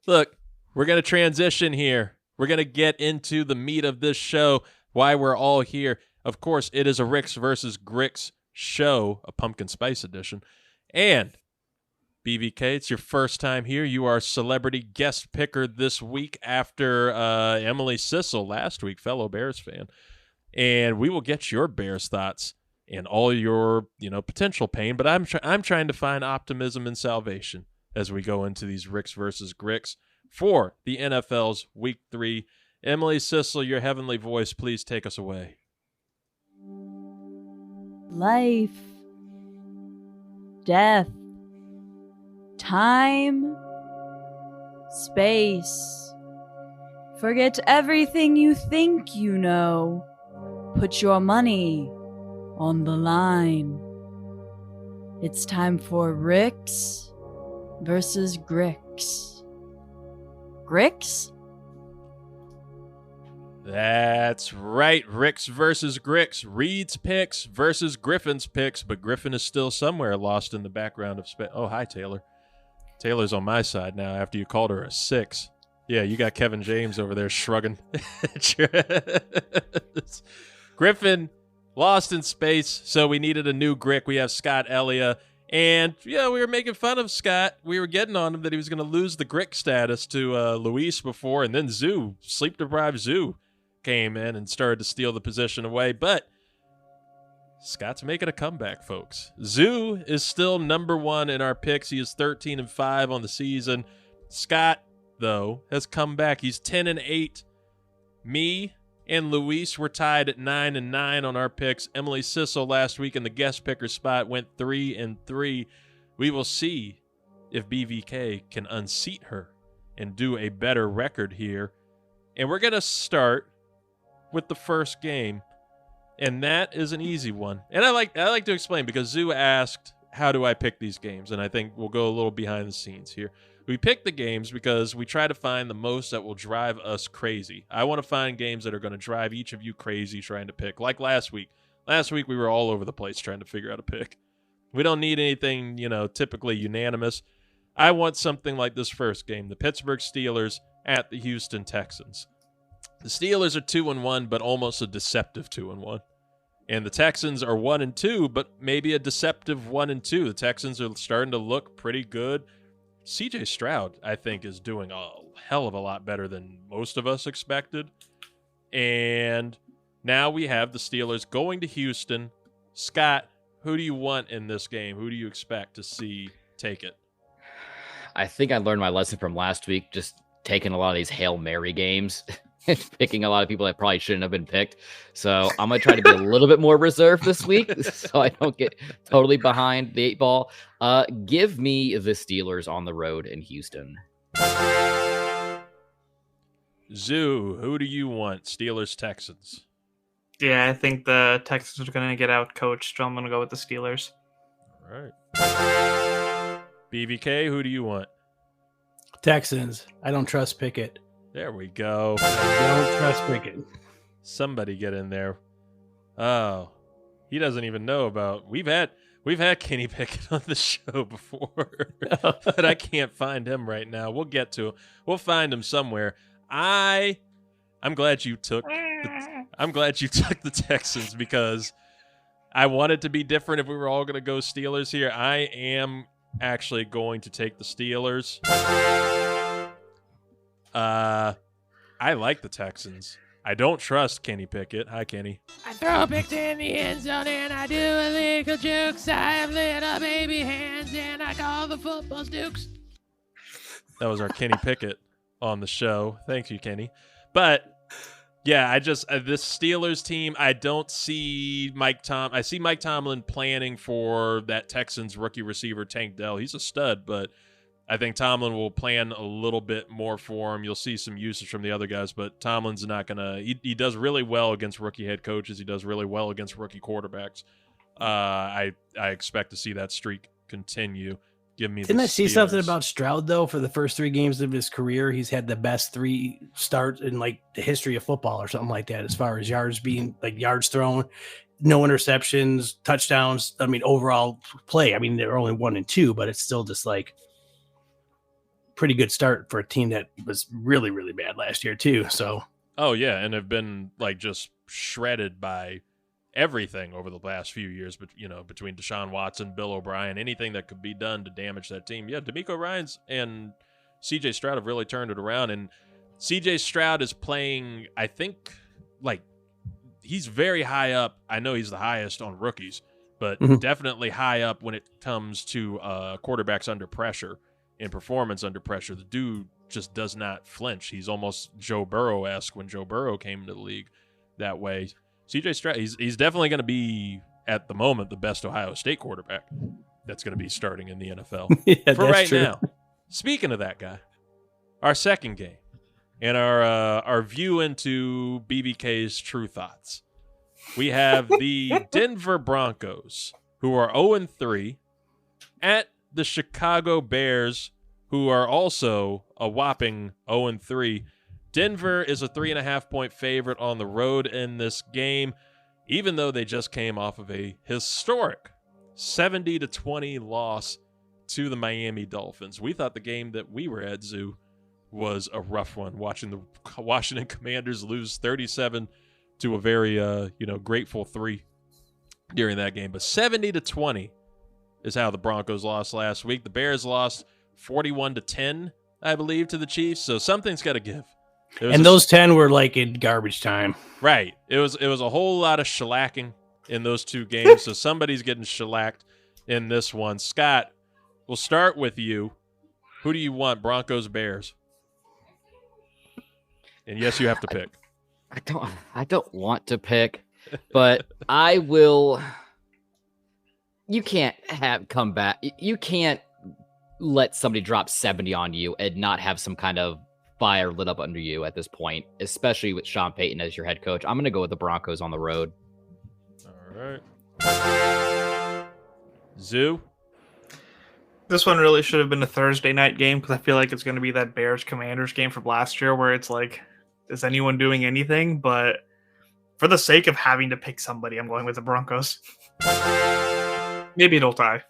Look, we're going to transition here. We're going to get into the meat of this show, why we're all here. Of course, it is a Ricks versus Gricks show, a pumpkin spice edition. And BVK, it's your first time here. You are celebrity guest picker this week after Emily Sissel last week, fellow Bears fan. And we will get your Bears thoughts and all your, potential pain. But I'm trying to find optimism and salvation as we go into these Ricks versus Gricks for the NFL's Week 3. Emily Sissel, your heavenly voice, please take us away. Life, death, time, space. Forget everything you think you know. Put your money on the line. It's time for Ricks versus Gricks. Gricks? That's right. Ricks versus Gricks. Reid's picks versus Griffin's picks, but Griffin is still somewhere lost in the background of space. Oh, hi, Taylor. Taylor's on my side now after you called her a 6. Yeah, you got Kevin James over there shrugging. Griffin lost in space, so we needed a new Grick. We have Scott Ellia. And, we were making fun of Scott. We were getting on him that he was going to lose the Grick status to Luis before, and then sleep-deprived Zoo, came in and started to steal the position away. But Scott's making a comeback, folks. Zoo is still number 1 in our picks. He is 13-5 on the season. Scott, though, has come back. He's 10-8. Me and Luis were tied at 9-9 on our picks. Emily Sissel last week in the guest picker spot went 3-3. We will see if BVK can unseat her and do a better record here. And we're going to start with the first game, and that is an easy one. And I like to explain because Zoo asked, how do I pick these games? And I think we'll go a little behind the scenes here. We pick the games because we try to find the most that will drive us crazy. I want to find games that are going to drive each of you crazy trying to pick. Like last week. Last week we were all over the place trying to figure out a pick. We don't need anything, typically unanimous. I want something like this first game, the Pittsburgh Steelers at the Houston Texans. The Steelers are 2-1, but almost a deceptive 2-1. And the Texans are 1-2, but maybe a deceptive 1-2. The Texans are starting to look pretty good. CJ Stroud, I think, is doing a hell of a lot better than most of us expected. And now we have the Steelers going to Houston. Scott, who do you want in this game? Who do you expect to see take it? I think I learned my lesson from last week, just taking a lot of these Hail Mary games and picking a lot of people that probably shouldn't have been picked. So I'm going to try to be a little bit more reserved this week so I don't get totally behind the 8 ball. Give me the Steelers on the road in Houston. Zoo, who do you want? Steelers, Texans. Yeah, I think the Texans are going to get out coached, so I'm going to go with the Steelers. All right. BVK, who do you want? Texans. I don't trust Pickett. There we go. I don't trust Pickett. Somebody get in there. Oh, he doesn't even know about. We've had Kenny Pickett on the show before, but I can't find him right now. We'll get to him. We'll find him somewhere. I'm glad you took. I'm glad you took the Texans because I want it to be different if we were all going to go Steelers here. I am actually going to take the Steelers. I like the Texans. I don't trust Kenny Pickett. Hi, Kenny. I throw a pick in the end zone and I do illegal jukes. I have little baby hands and I call the footballs dukes. That was our Kenny Pickett on the show. Thank you, Kenny. But yeah, I just this Steelers team, I don't see I see Mike Tomlin planning for that Texans rookie receiver Tank Dell. He's a stud, but I think Tomlin will plan a little bit more for him. You'll see some usage from the other guys, but Tomlin's not going to he does really well against rookie head coaches. He does really well against rookie quarterbacks. I expect to see that streak continue. Give me Didn't the I see Steelers. something about Stroud, though? For the first 3 games of his career, he's had the best 3 starts in like the history of football or something like that, as far as yards thrown, no interceptions, touchdowns. I mean, overall play. I mean, they're only 1 and 2, but it's still just like pretty good start for a team that was really, really bad last year too. So, oh yeah, and have been like just shredded by everything over the last few years. But between Deshaun Watson, Bill O'Brien, anything that could be done to damage that team. Yeah, DeMeco Ryans and C.J. Stroud have really turned it around, and C.J. Stroud is playing. I think like he's very high up. I know he's the highest on rookies, but definitely high up when it comes to quarterbacks under pressure. In performance under pressure, the dude just does not flinch. He's almost Joe Burrow-esque when Joe Burrow came into the league that way. CJ Stroud, he's definitely going to be, at the moment, the best Ohio State quarterback that's going to be starting in the NFL. Yeah, for right true. now. Speaking of that guy, our second game and our view into BBK's true thoughts. We have the Denver Broncos, who are 0-3, at the Chicago Bears, who are also a whopping 0-3. Denver is a 3.5-point favorite on the road in this game, even though they just came off of a historic 70-20 loss to the Miami Dolphins. We thought the game that we were at, Zoo, was a rough one, watching the Washington Commanders lose 37 to a very grateful 3 during that game. But 70-20 is how the Broncos lost last week. The Bears lost 41-10, I believe, to the Chiefs. So something's got to give. And those 10 were like in garbage time. Right. It was a whole lot of shellacking in those 2 games. So somebody's getting shellacked in this one. Scott, we'll start with you. Who do you want, Broncos, Bears? And yes, you have to pick. I don't want to pick, but I will. You can't come back. You can't let somebody drop 70 on you and not have some kind of fire lit up under you at this point, especially with Sean Payton as your head coach. I'm going to go with the Broncos on the road. All right. Zoo? This one really should have been a Thursday night game because I feel like it's going to be that Bears-Commanders game from last year where it's like, is anyone doing anything? But for the sake of having to pick somebody, I'm going with the Broncos. Maybe it'll tie.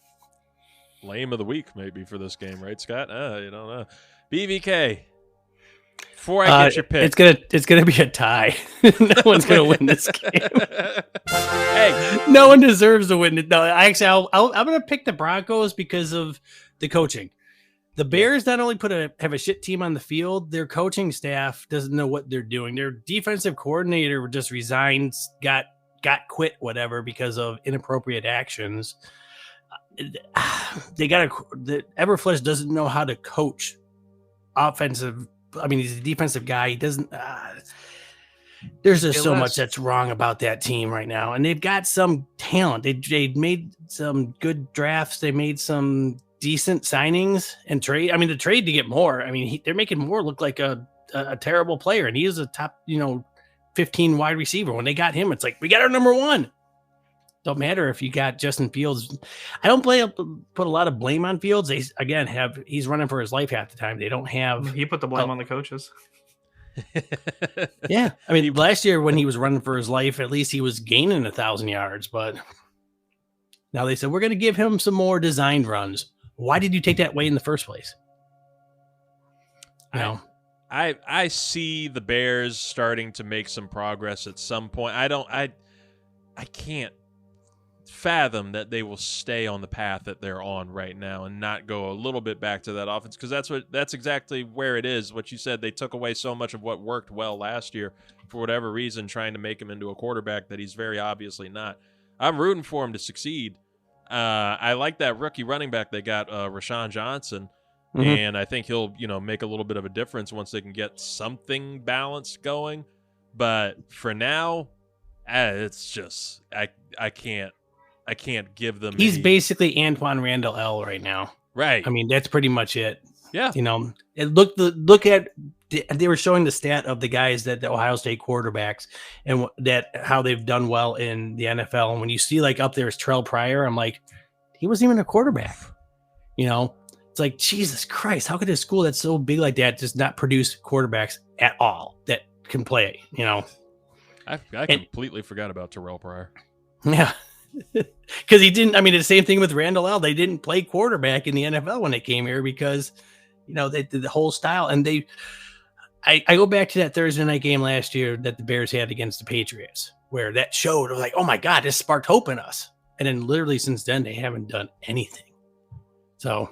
Lame of the week, maybe, for this game, right, Scott? You don't know. BVK, before I get your pick. It's gonna be a tie. No one's gonna win this game. Hey, no one deserves to win it. No, I'm gonna pick the Broncos because of the coaching. The Bears not only have a shit team on the field, their coaching staff doesn't know what they're doing. Their defensive coordinator just resigned, got got quit, whatever, because of inappropriate actions. The Everflush doesn't know how to coach offensive. I mean, he's a defensive guy. He doesn't. There's just so much that's wrong about that team right now, and they've got some talent. They made some good drafts. They made some decent signings and trade. I mean, the trade to get more. I mean, they're making Moore look like a terrible player, and he is a top 15 wide receiver. When they got him, it's like we got our number one. Don't matter if you got Justin Fields. I don't put a lot of blame on Fields. They again he's running for his life half the time. They don't have. He put the blame on the coaches. Yeah, I mean, last year when he was running for his life, at least he was gaining 1,000 yards. But now they said we're going to give him some more designed runs. Why did you take that way in the first place? I see the Bears starting to make some progress at some point. I can't fathom that they will stay on the path that they're on right now and not go a little bit back to that offense, because that's exactly where it is. What you said, they took away so much of what worked well last year for whatever reason, trying to make him into a quarterback that he's very obviously not. I'm rooting for him to succeed. I like that rookie running back they got, Rashawn Johnson, and I think he'll make a little bit of a difference once they can get something balanced going. But for now, it's just I can't give them. He's basically Antoine Randall L right now. Right. I mean, that's pretty much it. Yeah. Look at they were showing the stat of the guys that the Ohio State quarterbacks and how they've done well in the NFL. And when you see like up there is Terrell Pryor, I'm like, he wasn't even a quarterback. It's like, Jesus Christ, how could a school that's so big like that just not produce quarterbacks at all that can play? I completely forgot about Terrell Pryor. Yeah. Because he didn't. I mean, the same thing with Randall L. They didn't play quarterback in the NFL when they came here because, they did the whole style. And I go back to that Thursday night game last year that the Bears had against the Patriots, where that showed, I was like, oh my God, this sparked hope in us. And then literally since then, they haven't done anything. So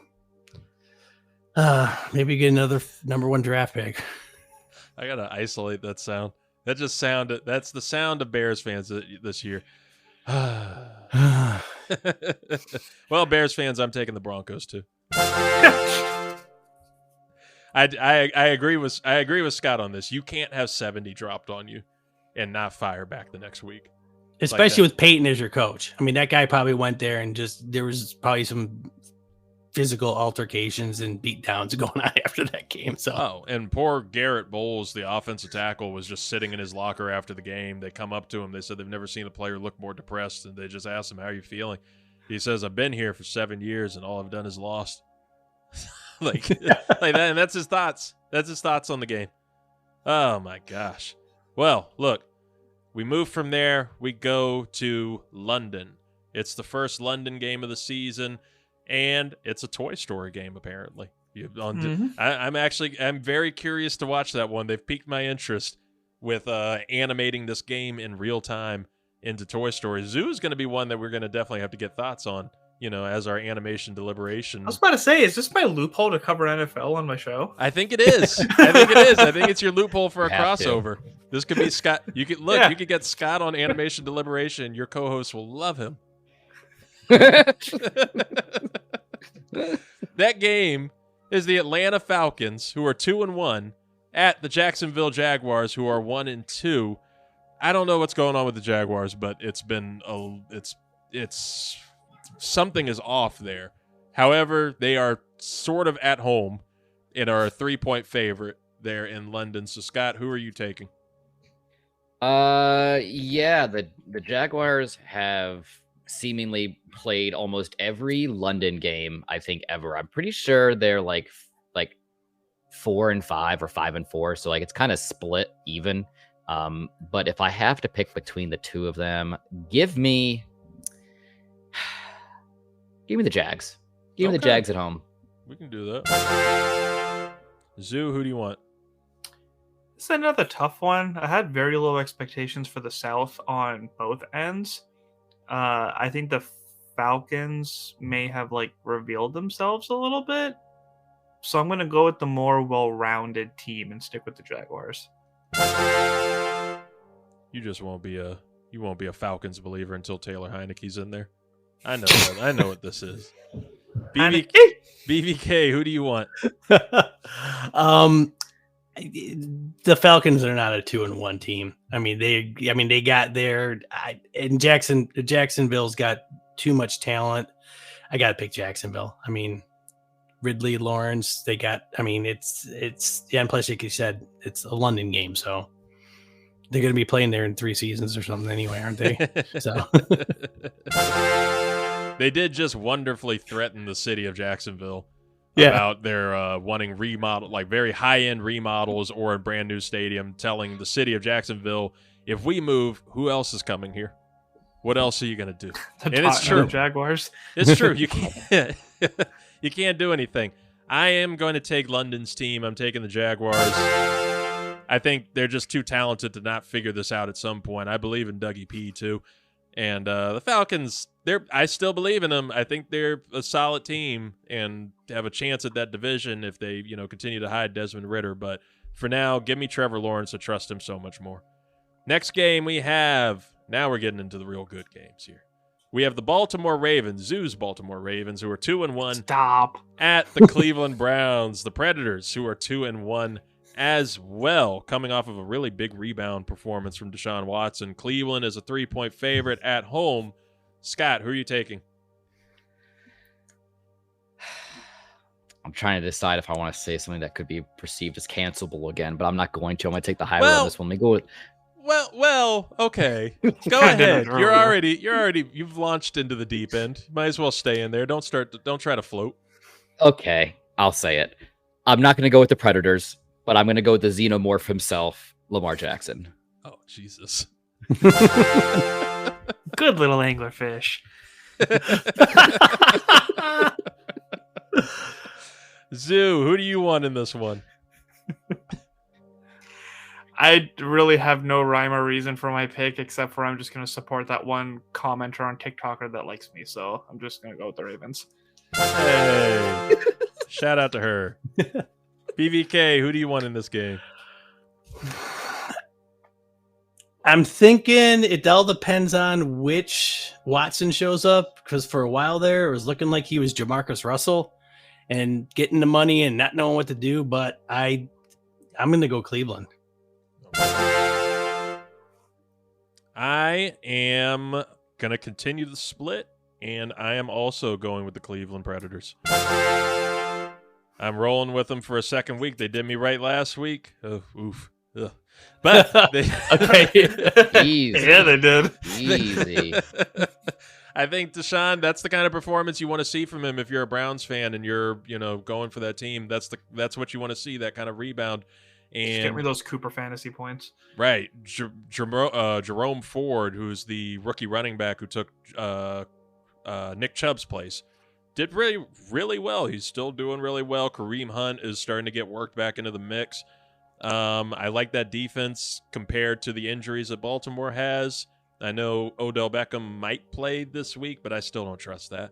maybe get another number one draft pick. I got to isolate that sound. That's the sound of Bears fans this year. Well, Bears fans, I'm taking the Broncos too. I agree with Scott on this. You can't have 70 dropped on you and not fire back the next week. Especially with Peyton as your coach. I mean, that guy probably went there and there was probably some physical altercations and beatdowns going on after that game. So, and poor Garrett Bowles, the offensive tackle, was just sitting in his locker after the game. They come up to him. They said they've never seen a player look more depressed, and they just asked him, "How are you feeling?" He says, "I've been here for 7 years, and all I've done is lost." like that, and that's his thoughts. That's his thoughts on the game. Oh my gosh. Well, look, we move from there. We go to London. It's the first London game of the season. And it's a Toy Story game, apparently. I'm very curious to watch that one. They've piqued my interest with animating this game in real time into Toy Story. Zoo is going to be one that we're going to definitely have to get thoughts on, as our animation deliberation. I was about to say, is this my loophole to cover NFL on my show? I think it is. I think it's your loophole for a crossover. This could be Scott. You could You could get Scott on animation deliberation. Your co-host will love him. That game is the Atlanta Falcons, who are 2-1, at the Jacksonville Jaguars, who are 1-2. I don't know what's going on with the Jaguars, but it's something is off there. However, they are sort of at home and are a 3-point favorite there in London. So, Scott, who are you taking? The Jaguars have seemingly played almost every London game I think ever. I'm pretty sure they're like 4-5 or 5-4, so it's kind of split even. But if I have to pick between the two of them, give me the Jags. Give me the Jags at home. We can do that. Zoo, who do you want? This is another tough one. I had very low expectations for the South on both ends. I think the Falcons may have revealed themselves a little bit. So I'm going to go with the more well-rounded team and stick with the Jaguars. You just won't be a You won't be a Falcons believer until Taylor Heineke's in there. I know that. I know what this is. BVK, who do you want? The Falcons are not a 2-1 team. I mean, they got there. And Jacksonville's got too much talent. I got to pick Jacksonville. I mean, Ridley, Lawrence, they got. I mean, it's and plus, like you said, it's a London game, so they're going to be playing there in 3 seasons or something anyway, aren't they? So they did just wonderfully threaten the city of Jacksonville about their wanting remodel, like very high-end remodels or a brand new stadium, telling the city of Jacksonville, if we move, who else is coming here? What else are you going to do? And it's true. Jaguars. It's true. You can't you can't do anything. I am going to take London's team. I'm taking the Jaguars. I think they're just too talented to not figure this out at some point. I believe in Dougie P too. And the Falcons, I still believe in them. I think they're a solid team and have a chance at that division if they, continue to hide Desmond Ridder. But for now, give me Trevor Lawrence. I trust him so much more. Next game we have, now we're getting into the real good games here. We have the Baltimore Ravens, Zoo's Baltimore Ravens, who are 2-1. Stop. At the Cleveland Browns, the Predators, who are 2-1 as well, coming off of a really big rebound performance from Deshaun Watson. Cleveland is a 3-point favorite at home. Scott, who are you taking? I'm trying to decide if I want to say something that could be perceived as cancelable again, but I'm not going to. I'm going to take the high road on this one. Let me go with. Well, okay. Go ahead. You've launched into the deep end. Might as well stay in there. Don't try to float. Okay, I'll say it. I'm not going to go with the Predators, but I'm going to go with the xenomorph himself, Lamar Jackson. Oh, Jesus. Good little anglerfish. Zoo, who do you want in this one? I really have no rhyme or reason for my pick, except for I'm just going to support that one commenter on TikToker that likes me. So I'm just going to go with the Ravens. Hey, shout out to her. BVK, who do you want in this game? I'm thinking it all depends on which Watson shows up, because for a while there, it was looking like he was Jamarcus Russell and getting the money and not knowing what to do. But I'm going to go Cleveland. I am going to continue the split, and I am also going with the Cleveland Predators. I'm rolling with them for a second week. They did me right last week. Oh, oof. Ugh. But they... Okay. Easy. Yeah, they did. Easy. I think Deshaun, that's the kind of performance you want to see from him if you're a Browns fan and you're, going for that team. That's what you want to see, that kind of rebound. And just get me those Cooper fantasy points. Right. Jerome Ford, who's the rookie running back who took Nick Chubb's place, did really, really well. He's still doing really well. Kareem Hunt is starting to get worked back into the mix. I like that defense compared to the injuries that Baltimore has. I know Odell Beckham might play this week, but I still don't trust that.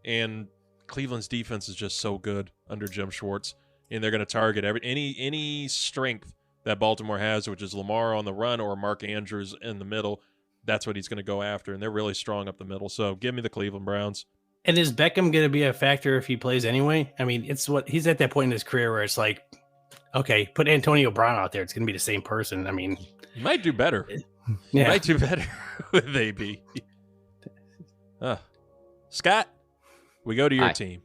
And Cleveland's defense is just so good under Jim Schwartz. And they're going to target any strength that Baltimore has, which is Lamar on the run or Mark Andrews in the middle. That's what he's going to go after, and they're really strong up the middle. So give me the Cleveland Browns. And is Beckham going to be a factor if he plays anyway? I mean, it's what he's at that point in his career where it's like, okay, put Antonio Brown out there. It's going to be the same person. I mean, you might do better. Yeah. You might do better with AB. Scott, we go to your team.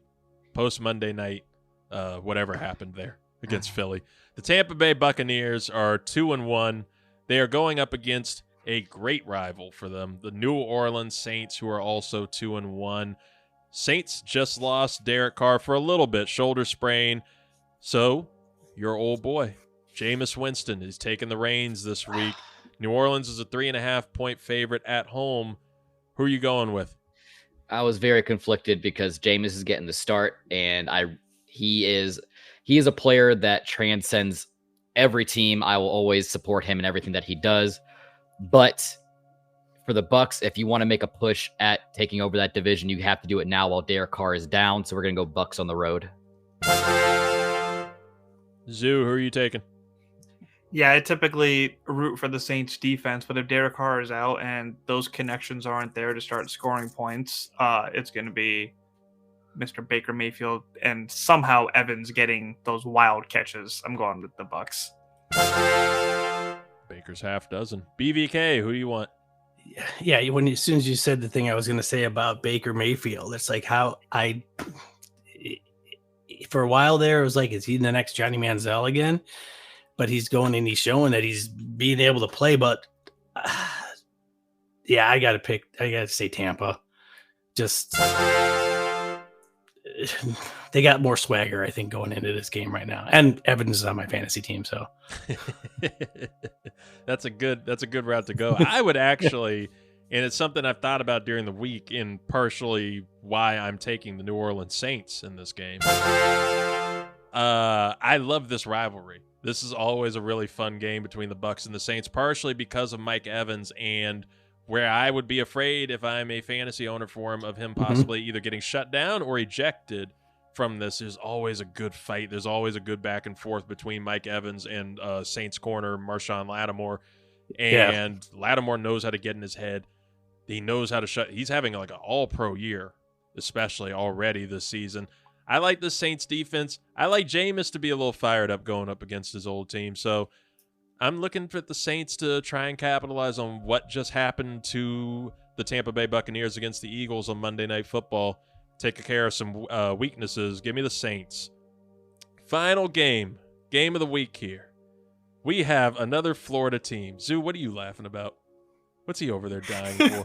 Post Monday night. Whatever happened there against Philly. The Tampa Bay Buccaneers are 2-1. They are going up against a great rival for them, the New Orleans Saints, who are also 2-1. Saints just lost Derek Carr for a little bit, shoulder sprain. So your old boy, Jameis Winston, is taking the reins this week. New Orleans is a 3.5-point favorite at home. Who are you going with? I was very conflicted because Jameis is getting the start, and he is a player that transcends every team. I will always support him in everything that he does. But for the Bucs, if you want to make a push at taking over that division, you have to do it now while Derek Carr is down. So we're going to go Bucs on the road. Zoo, who are you taking? Yeah, I typically root for the Saints defense, but if Derek Carr is out and those connections aren't there to start scoring points, it's going to be Mr. Baker Mayfield and somehow Evans getting those wild catches. I'm going with the Bucks. Baker's half dozen. BVK, who do you want? Yeah, as soon as you said the thing I was going to say about Baker Mayfield, it's like for a while there, it was like, is he the next Johnny Manziel again? But he's going and he's showing that he's being able to play. But yeah, I got to say Tampa. Just they got more swagger, I think, going into this game right now. And Evans is on my fantasy team, so that's a good route to go. I would actually, and it's something I've thought about during the week, and partially why I'm taking the New Orleans Saints in this game. I love this rivalry. This is always a really fun game between the Bucs and the Saints, partially because of Mike Evans and where I would be afraid if I'm a fantasy owner for him of him possibly either getting shut down or ejected from this. There's always a good fight. There's always a good back and forth between Mike Evans and Saints corner Marshawn Lattimore. And Lattimore knows how to get in his head. He knows how to shut. He's having like an all-pro year, especially already this season. I like the Saints defense. I like Jameis to be a little fired up going up against his old team. So I'm looking for the Saints to try and capitalize on what just happened to the Tampa Bay Buccaneers against the Eagles on Monday Night Football. Take care of some weaknesses. Give me the Saints. Final game of the week here. We have another Florida team. Zoo, what are you laughing about? What's he over there dying for?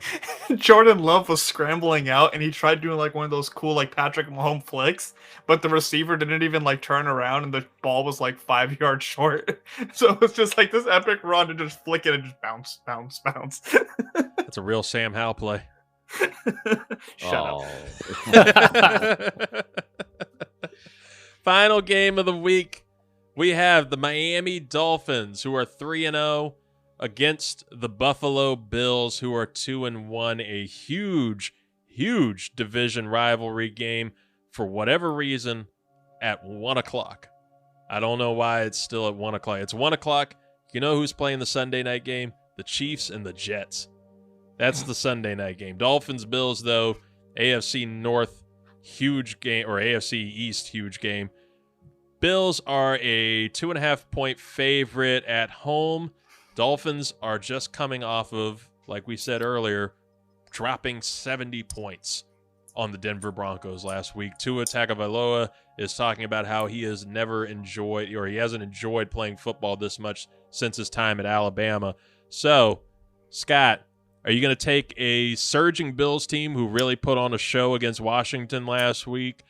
Jordan Love was scrambling out, and he tried doing like one of those cool like Patrick Mahomes flicks, but the receiver didn't even like turn around, and the ball was like 5 yards short. So it was just like this epic run to just flick it and just bounce, bounce, bounce. That's a real Sam Howell play. Shut up. Final game of the week. We have the Miami Dolphins, who are 3-0. Against the Buffalo Bills, who are 2-1, a huge, huge division rivalry game for whatever reason at 1 o'clock. I don't know why it's still at 1 o'clock. It's 1 o'clock. You know who's playing the Sunday night game? The Chiefs and the Jets. That's the Sunday night game. Dolphins, Bills, though, AFC North, huge game, or AFC East, huge game. Bills are a 2.5-point favorite at home. Dolphins are just coming off of, like we said earlier, dropping 70 points on the Denver Broncos last week. Tua Tagovailoa is talking about how he has never enjoyed, or he hasn't enjoyed playing football this much since his time at Alabama. So, Scott, are you going to take a surging Bills team who really put on a show against Washington last week,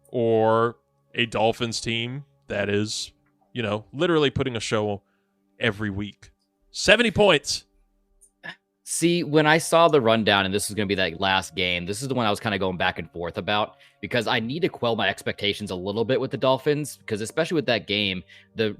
or a Dolphins team that is, literally putting a show every week? 70 points. See, when I saw the rundown and this was going to be that last game, this is the one I was kind of going back and forth about, because I need to quell my expectations a little bit with the Dolphins, because especially with that game, the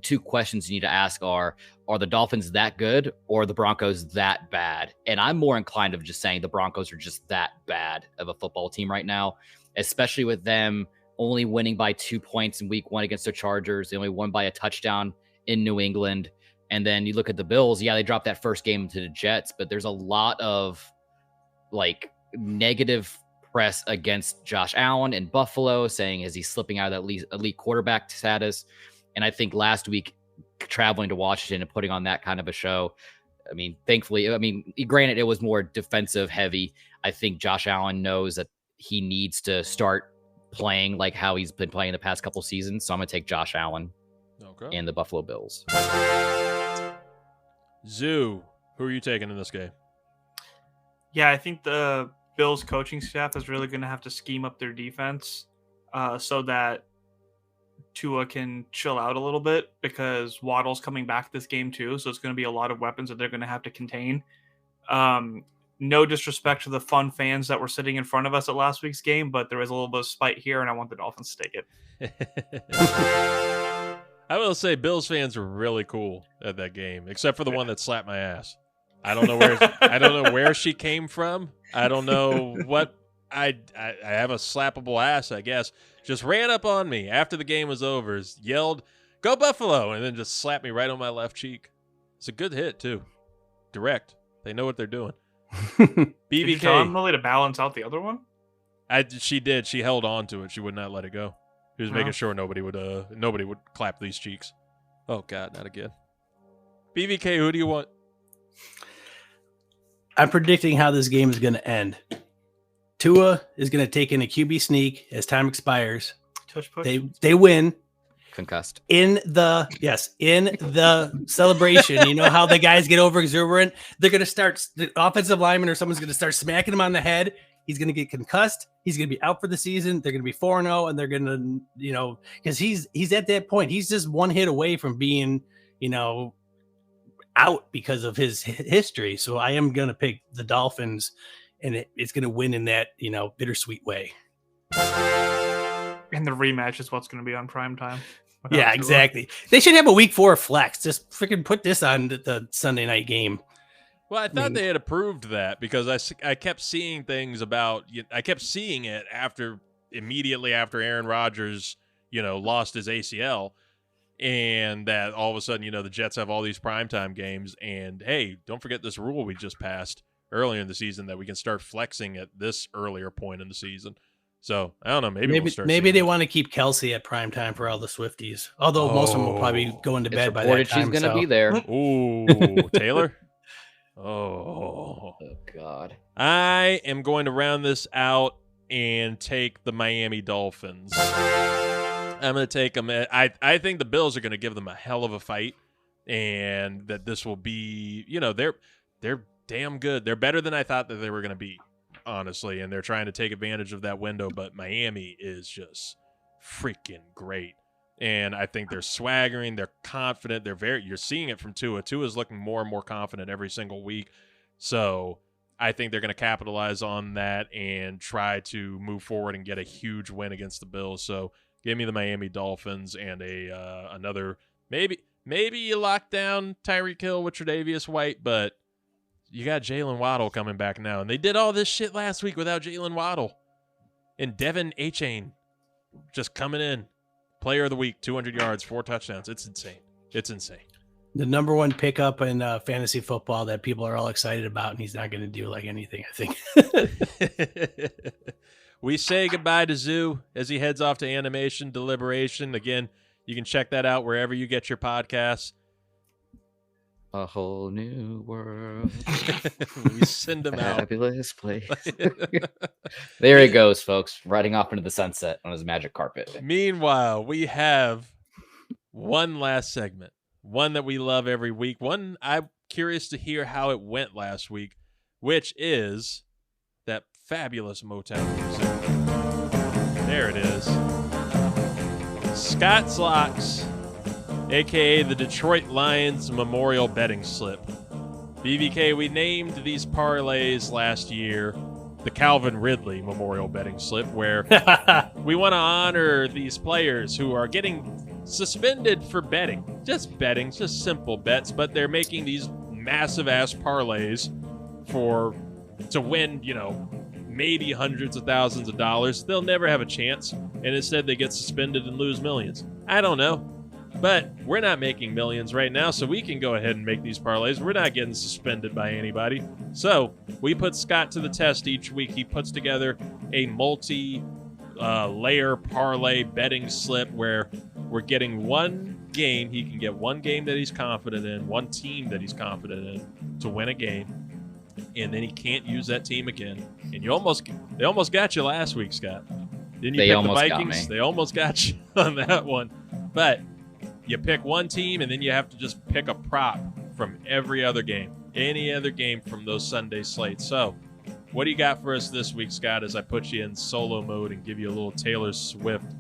two questions you need to ask are the Dolphins that good or the Broncos that bad? And I'm more inclined of just saying the Broncos are just that bad of a football team right now, especially with them only winning by 2 points in week 1 against the Chargers. They only won by a touchdown in New England. And then you look at the Bills, they dropped that first game to the Jets, but there's a lot of like negative press against Josh Allen in Buffalo, saying, is he slipping out of that elite quarterback status? And I think last week, traveling to Washington and putting on that kind of a show, thankfully, granted, it was more defensive heavy. I think Josh Allen knows that he needs to start playing like how he's been playing the past couple seasons. So I'm going to take Josh Allen and the Buffalo Bills. Zoo, who are you taking in this game? Yeah, I think the Bills coaching staff is really going to have to scheme up their defense so that Tua can chill out a little bit, because Waddle's coming back this game too. So it's going to be a lot of weapons that they're going to have to contain. No disrespect to the fun fans that were sitting in front of us at last week's game, but there is a little bit of spite here, and I want the Dolphins to take it. I will say Bills fans were really cool at that game, except for the one that slapped my ass. I don't know where she came from. I don't know what I have a slappable ass, I guess. Just ran up on me after the game was over, yelled, Go Buffalo, and then just slap me right on my left cheek. It's a good hit, too. Direct. They know what they're doing. Did you tell BBK. Emily to balance out the other one? She did. She held on to it. She would not let it go. She was making Oh. sure nobody would clap these cheeks. Oh, God, not again. BBK, who do you want? I'm predicting how this game is going to end. Tua is going to take in a QB sneak as time expires. Tush push. They win Concussed. in the celebration. You know how the guys get over exuberant? They're going to start, the offensive lineman or someone's going to start smacking him on the head. He's going to get concussed. He's going to be out for the season. They're going to be 4-0, and they're going to, because he's at that point. He's just one hit away from being, out because of his history. So I am going to pick the Dolphins, and it's going to win in that, bittersweet way. And the rematch is what's going to be on prime time. Yeah, exactly. They should have a week 4 flex. Just freaking put this on the Sunday night game. Well, I thought they had approved that because I kept seeing things about – I kept seeing it immediately after Aaron Rodgers, lost his ACL, and that all of a sudden, the Jets have all these primetime games. And, hey, don't forget this rule we just passed earlier in the season that we can start flexing at this earlier point in the season. So, I don't know. Maybe they want to keep Kelce at prime time for all the Swifties. Although most of them will probably be going to bed by that time. She's going to be there. Ooh, Taylor? Oh, God. I am going to round this out and take the Miami Dolphins. I'm going to take them. I think the Bills are going to give them a hell of a fight, and that this will be, they're damn good. They're better than I thought that they were going to be, honestly, and they're trying to take advantage of that window, but Miami is just freaking great. And I think they're swaggering, they're confident, you're seeing it from Tua. Tua's looking more and more confident every single week. So I think they're going to capitalize on that and try to move forward and get a huge win against the Bills. So give me the Miami Dolphins and another, maybe you lock down Tyreek Hill with Tre'Davious White, but you got Jalen Waddle coming back now. And they did all this shit last week without Jalen Waddle. And Devin Achane just coming in. Player of the week, 200 yards, 4 touchdowns. It's insane. It's insane. The number one pickup in fantasy football that people are all excited about, and he's not going to do like anything, I think. We say goodbye to Zoo as he heads off to animation deliberation. Again, you can check that out wherever you get your podcasts. A whole new world. We send him out. Fabulous place. There he goes, folks, riding off into the sunset on his magic carpet. Meanwhile, we have one last segment, one that we love every week, one I'm curious to hear how it went last week, which is that fabulous Motown music. There it is. Scott's Locks, a.k.a. the Detroit Lions Memorial Betting Slip. BBK, we named these parlays last year the Calvin Ridley Memorial Betting Slip, where we want to honor these players who are getting suspended for betting. Just simple bets, but they're making these massive-ass parlays to win, maybe hundreds of thousands of dollars. They'll never have a chance, and instead they get suspended and lose millions. I don't know. But we're not making millions right now, so we can go ahead and make these parlays. We're not getting suspended by anybody. So we put Scott to the test each week. He puts together a multi-layer parlay betting slip where we're getting one game. He can get one game that he's confident in, one team that he's confident in to win a game, and then he can't use that team again. And they almost got you last week, Scott. Didn't you pick the Vikings? They almost got you on that one. But you pick one team, and then you have to just pick a prop from every other game, any other game from those Sunday slates. So what do you got for us this week, Scott, as I put you in solo mode and give you a little Taylor Swift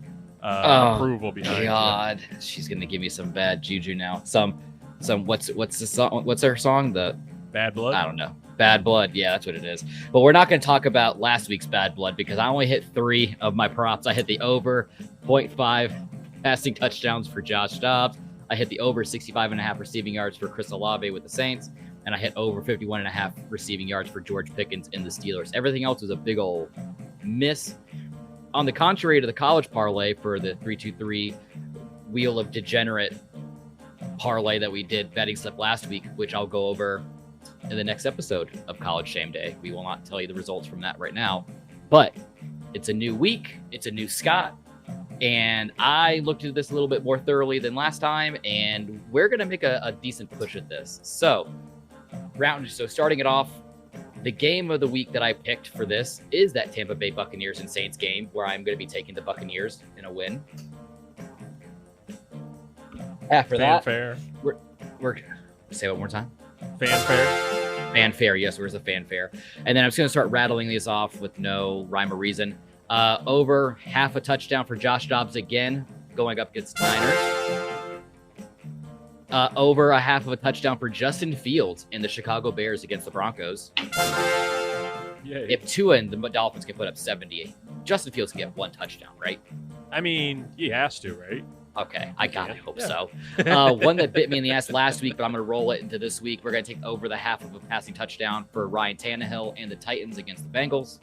approval behind God. She's going to give me some bad juju now. What's the song? What's her song? The Bad Blood? I don't know. Bad Blood. Yeah, that's what it is. But we're not going to talk about last week's Bad Blood because I only hit 3 of my props. I hit the over 0.5 passing touchdowns for Josh Dobbs. I hit the over 65.5 receiving yards for Chris Olave with the Saints. And I hit over 51.5 receiving yards for George Pickens in the Steelers. Everything else was a big old miss. On the contrary to the college parlay for the 3-2-3, Wheel of Degenerate parlay that we did betting slip last week, which I'll go over in the next episode of College Shame Day. We will not tell you the results from that right now, but it's a new week. It's a new Scott. And I looked at this a little bit more thoroughly than last time, and we're going to make a decent push at this. So starting it off, the game of the week that I picked for this is that Tampa Bay Buccaneers and Saints game, where I'm going to be taking the Buccaneers in a win. After Fanfare. that, we're say it one more time. Fanfare. Yes, where's the fanfare? And then I'm just going to start rattling these off with no rhyme or reason. Over half a touchdown for Josh Dobbs again, going up against Niners. Over a half of a touchdown for Justin Fields and the Chicago Bears against the Broncos. Yay. If Tua and the Dolphins can put up 78, Justin Fields can get one touchdown, right? I mean, he has to, right? Okay, I hope Yeah. so. One that bit me in the ass last week, but I'm going to roll it into this week. We're going to take over the half of a passing touchdown for Ryan Tannehill and the Titans against the Bengals.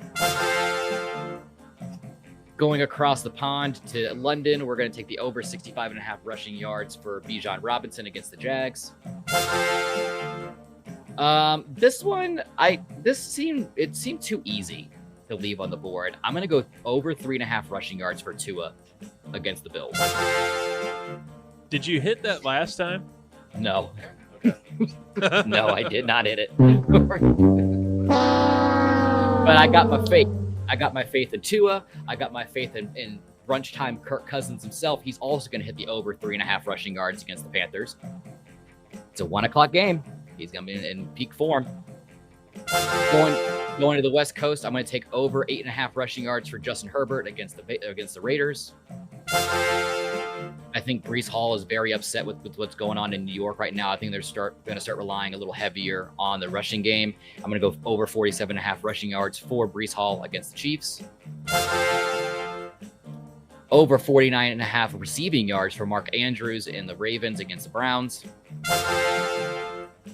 Going across the pond to London, we're going to take the over 65.5 rushing yards for Bijan Robinson against the Jags. This one, it seemed too easy to leave on the board. I'm going to go over 3.5 rushing yards for Tua against the Bills. Did you hit that last time? No. Okay. No, I did not hit it. But I got my faith. I got my faith in Tua. I got my faith in brunch time Kirk Cousins himself. He's also going to hit the over 3.5 rushing yards against the Panthers. It's a 1:00 game. He's going to be in peak form. Going to the West Coast, I'm going to take over 8.5 rushing yards for Justin Herbert against the Raiders. I think Breece Hall is very upset with what's going on in New York right now. I think they're going to start relying a little heavier on the rushing game. I'm going to go over 47.5 rushing yards for Breece Hall against the Chiefs. Over 49.5 receiving yards for Mark Andrews and the Ravens against the Browns.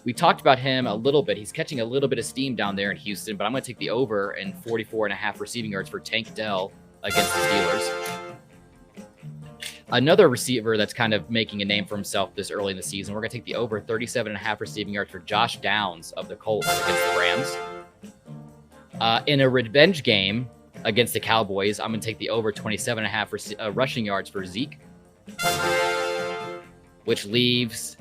We talked about him a little bit. He's catching a little bit of steam down there in Houston, but I'm going to take the over and 44.5 receiving yards for Tank Dell against the Steelers. Another receiver that's kind of making a name for himself this early in the season, we're going to take the over 37.5 receiving yards for Josh Downs of the Colts against the Rams. In a revenge game against the Cowboys, I'm going to take the over 27.5 rushing yards for Zeke, which leaves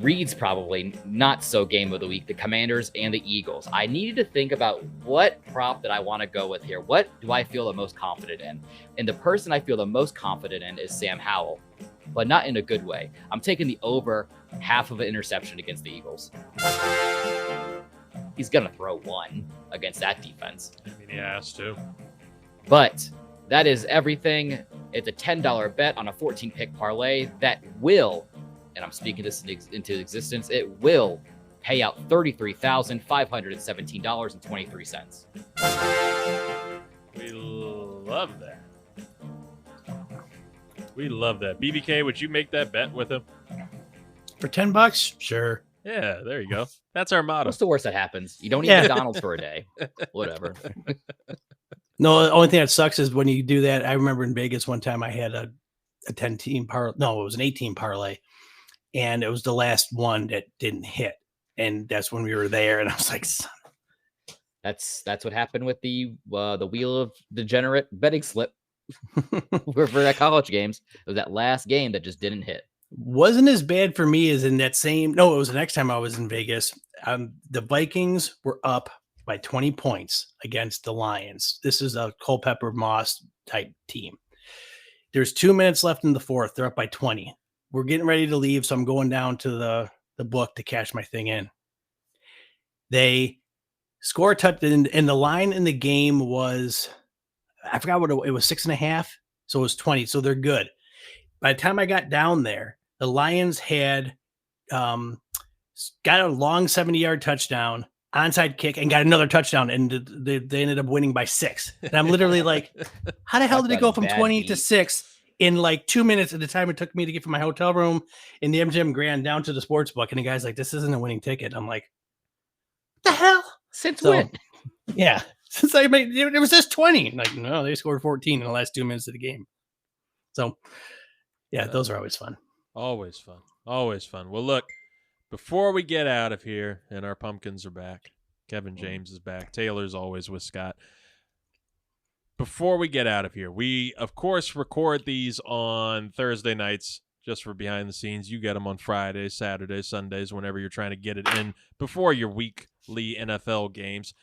Reid's probably not so game of the week, the Commanders and the Eagles. I needed to think about what prop that I want to go with here. What do I feel the most confident in? And the person I feel the most confident in is Sam Howell, but not in a good way. I'm taking the over half of an interception against the Eagles. He's going to throw one against that defense. I mean, he has to. But that is everything. It's a $10 bet on a 14-pick parlay that will, and I'm speaking this into existence, it will pay out $33,517.23. We love that. We love that. BBK, would you make that bet with him? For $10? Sure. Yeah, there you go. That's our motto. What's the worst that happens? You don't eat McDonald's for a day. Whatever. No, the only thing that sucks is when you do that. I remember in Vegas one time I had a 10-team parlay. No, it was an 8-team parlay. And it was the last one that didn't hit. And that's when we were there. And I was like, son. That's what happened with the Wheel of Degenerate betting slip for that college games. It was that last game that just didn't hit. Wasn't as bad for me as in that same. No, it was the next time I was in Vegas. The Vikings were up by 20 points against the Lions. This is a Culpepper Moss type team. There's 2 minutes left in the fourth. They're up by 20. We're getting ready to leave, so I'm going down to the book to cash my thing in. They score a touchdown, and the line in the game was, I forgot what it was, 6.5, so it was 20, so they're good. By the time I got down there, the Lions had got a long 70-yard touchdown, onside kick, and got another touchdown, and they ended up winning by 6. And I'm literally like, how the hell did it go from 20 to 6? In like 2 minutes at the time it took me to get from my hotel room in the MGM Grand down to the sports book. And the guy's like, this isn't a winning ticket. I'm like, what the hell? Since when? Yeah. Since I made it was just 20. Like, no, they scored 14 in the last 2 minutes of the game. So Yeah, those are always fun. Always fun. Always fun. Well, look, before we get out of here, and our pumpkins are back, Kevin James is back, Taylor's always with Scott. Before we get out of here, we, of course, record these on Thursday nights just for behind the scenes. You get them on Fridays, Saturdays, Sundays, whenever you're trying to get it in before your weekly NFL games.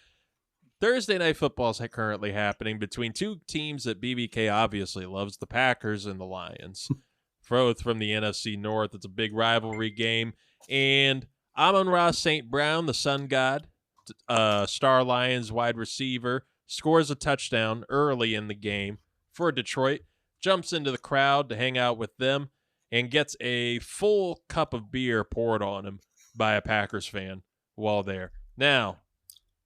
Thursday Night Football is currently happening between two teams that BBK obviously loves, the Packers and the Lions. Both from the NFC North. It's a big rivalry game. And Amon-Ra St. Brown, the sun god, Star Lions wide receiver, scores a touchdown early in the game for Detroit, jumps into the crowd to hang out with them, and gets a full cup of beer poured on him by a Packers fan while there. Now,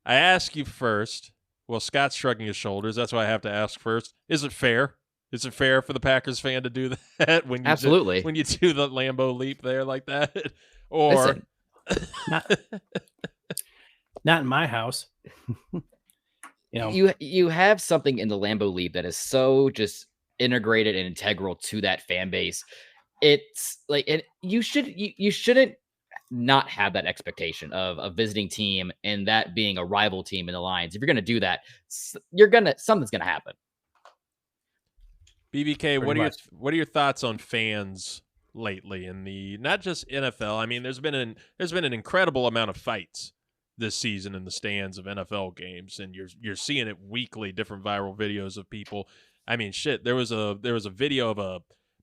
I ask you first, well, Scott's shrugging his shoulders. That's why I have to ask first. Is it fair? Is it fair for the Packers fan to do that when you Absolutely. when you do the Lambeau leap there like that? Or not in my house. You have something in the Lambeau leap that is so just integrated and integral to that fan base. It's like you shouldn't not have that expectation of a visiting team and that being a rival team in the Lions. If you're going to do that, something's going to happen. BBK, what are your thoughts on fans lately in the not just NFL? I mean, there's been an incredible amount of fights this season in the stands of NFL games, and you're seeing it weekly, different viral videos of people. I mean, shit, there was a video of a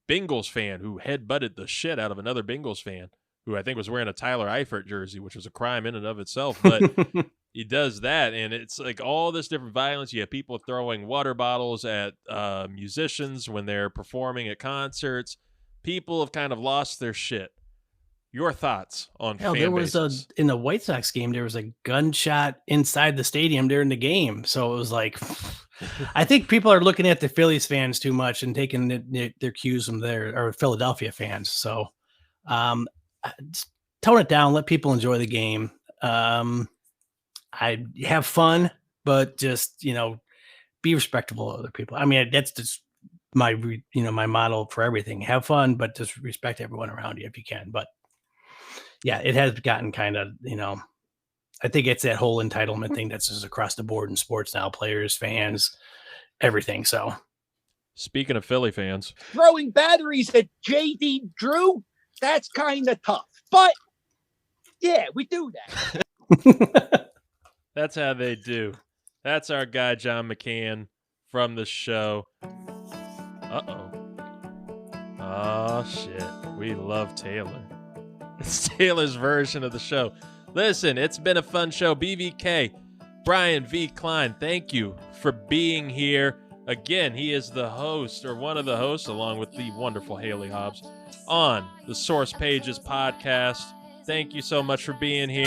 Bengals fan who headbutted the shit out of another Bengals fan who I think was wearing a Tyler Eifert jersey, which was a crime in and of itself, but he does that, and it's like all this different violence. You have people throwing water bottles at musicians when they're performing at concerts. People have kind of lost their shit. Your thoughts on fan bases? In the White Sox game, there was a gunshot inside the stadium during the game. So it was like, I think people are looking at the Phillies fans too much and taking their cues from or Philadelphia fans. So tone it down, let people enjoy the game. I have fun, but just, be respectful of other people. I mean, that's just my model for everything. Have fun, but just respect everyone around you if you can. But yeah, it has gotten kind of, I think it's that whole entitlement thing that's just across the board in sports now, players, fans, everything. So speaking of Philly fans, throwing batteries at JD Drew, that's kind of tough, but yeah, we do that. That's how they do. That's our guy, John McCann, from the show. Uh-oh. Oh, shit. We love Taylor. It's Taylor's version of the show. Listen, it's been a fun show. BVK, Brian V. Klein, thank you for being here. Again, he is the host, or one of the hosts, along with the wonderful Haley Hobbs, on the Source Pages podcast. Thank you so much for being here.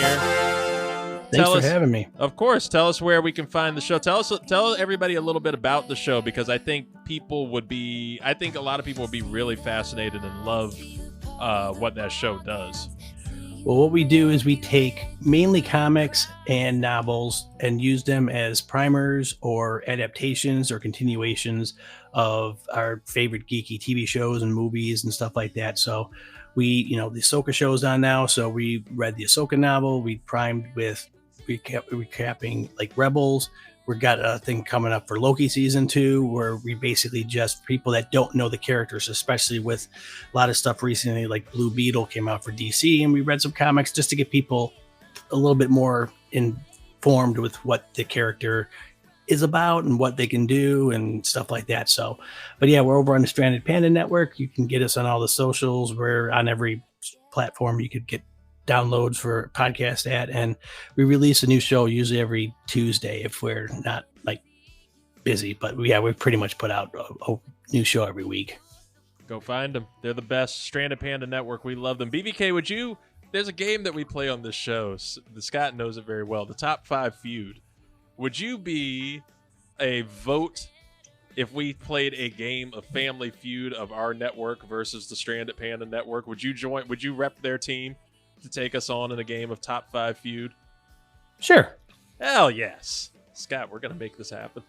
Thanks for having me. Of course. Tell us where we can find the show. Tell everybody a little bit about the show, because I think a lot of people would be really fascinated and love what that show does. Well, what we do is we take mainly comics and novels and use them as primers or adaptations or continuations of our favorite geeky TV shows and movies and stuff like that. So the Ahsoka show's on now. So we read the Ahsoka novel. We primed with recapping like Rebels. We've got a thing coming up for Loki season 2, where we basically just people that don't know the characters, especially with a lot of stuff recently, like Blue Beetle came out for DC, and we read some comics just to get people a little bit more informed with what the character is about and what they can do and stuff like that. So, but yeah, we're over on the Stranded Panda Network. You can get us on all the socials. We're on every platform you could get downloads for podcast at, and we release a new show usually every Tuesday if we're not like busy, but we pretty much put out a new show every week. Go find them. They're the best. Stranded Panda Network. We love them. BBK, there's a game that we play on this show. The Scott knows it very well. The Top 5 Feud. Would you be a vote if we played a game of Family Feud of our network versus the Stranded Panda Network? Would you rep their team to take us on in a game of Top 5 Feud? Sure. Hell yes. Scott, we're going to make this happen.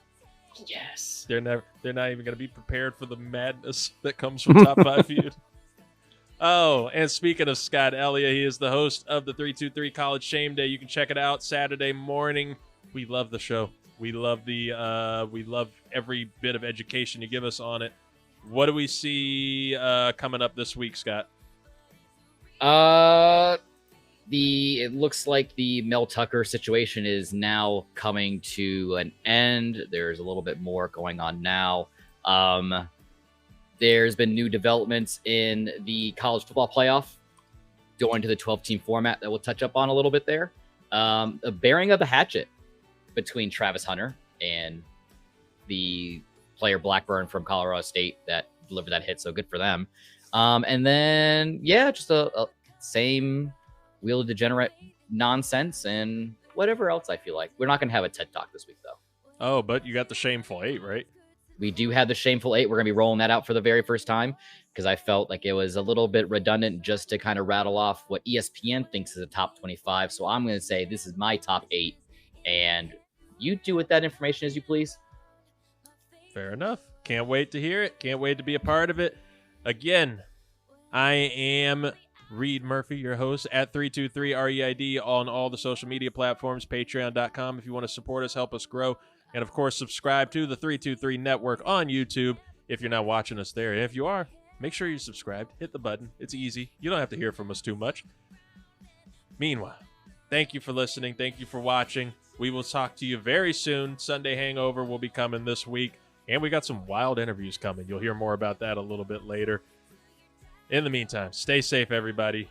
Yes. They're not even going to be prepared for the madness that comes from Top 5 Feud. Oh, and speaking of Scott Ellia, he is the host of the 323 College Shame Day. You can check it out Saturday morning. We love the show. We love every bit of education you give us on it. What do we see coming up this week, Scott? It looks like the Mel Tucker situation is now coming to an end. There's a little bit more going on now. There's been new developments in the college football playoff, going to the 12-team format that we'll touch up on a little bit there. A bearing of the hatchet between Travis Hunter and the player Blackburn from Colorado State that delivered that hit, so good for them. And then, just a same Wheel of Degenerate nonsense and whatever else I feel like. We're not going to have a TED Talk this week, though. Oh, but you got the Shameful 8, right? We do have the Shameful 8. We're going to be rolling that out for the very first time because I felt like it was a little bit redundant just to kind of rattle off what ESPN thinks is a top 25. So I'm going to say this is my top 8, and you do with that information as you please. Fair enough. Can't wait to hear it. Can't wait to be a part of it. Again, I am Reid Murphy, your host, at 323 REID on all the social media platforms, patreon.com if you want to support us, help us grow. And, of course, subscribe to the 323 Network on YouTube if you're not watching us there. And if you are, make sure you're subscribed. Hit the button. It's easy. You don't have to hear from us too much. Meanwhile, thank you for listening. Thank you for watching. We will talk to you very soon. Sunday Hangover will be coming this week. And we got some wild interviews coming. You'll hear more about that a little bit later. In the meantime, stay safe, everybody.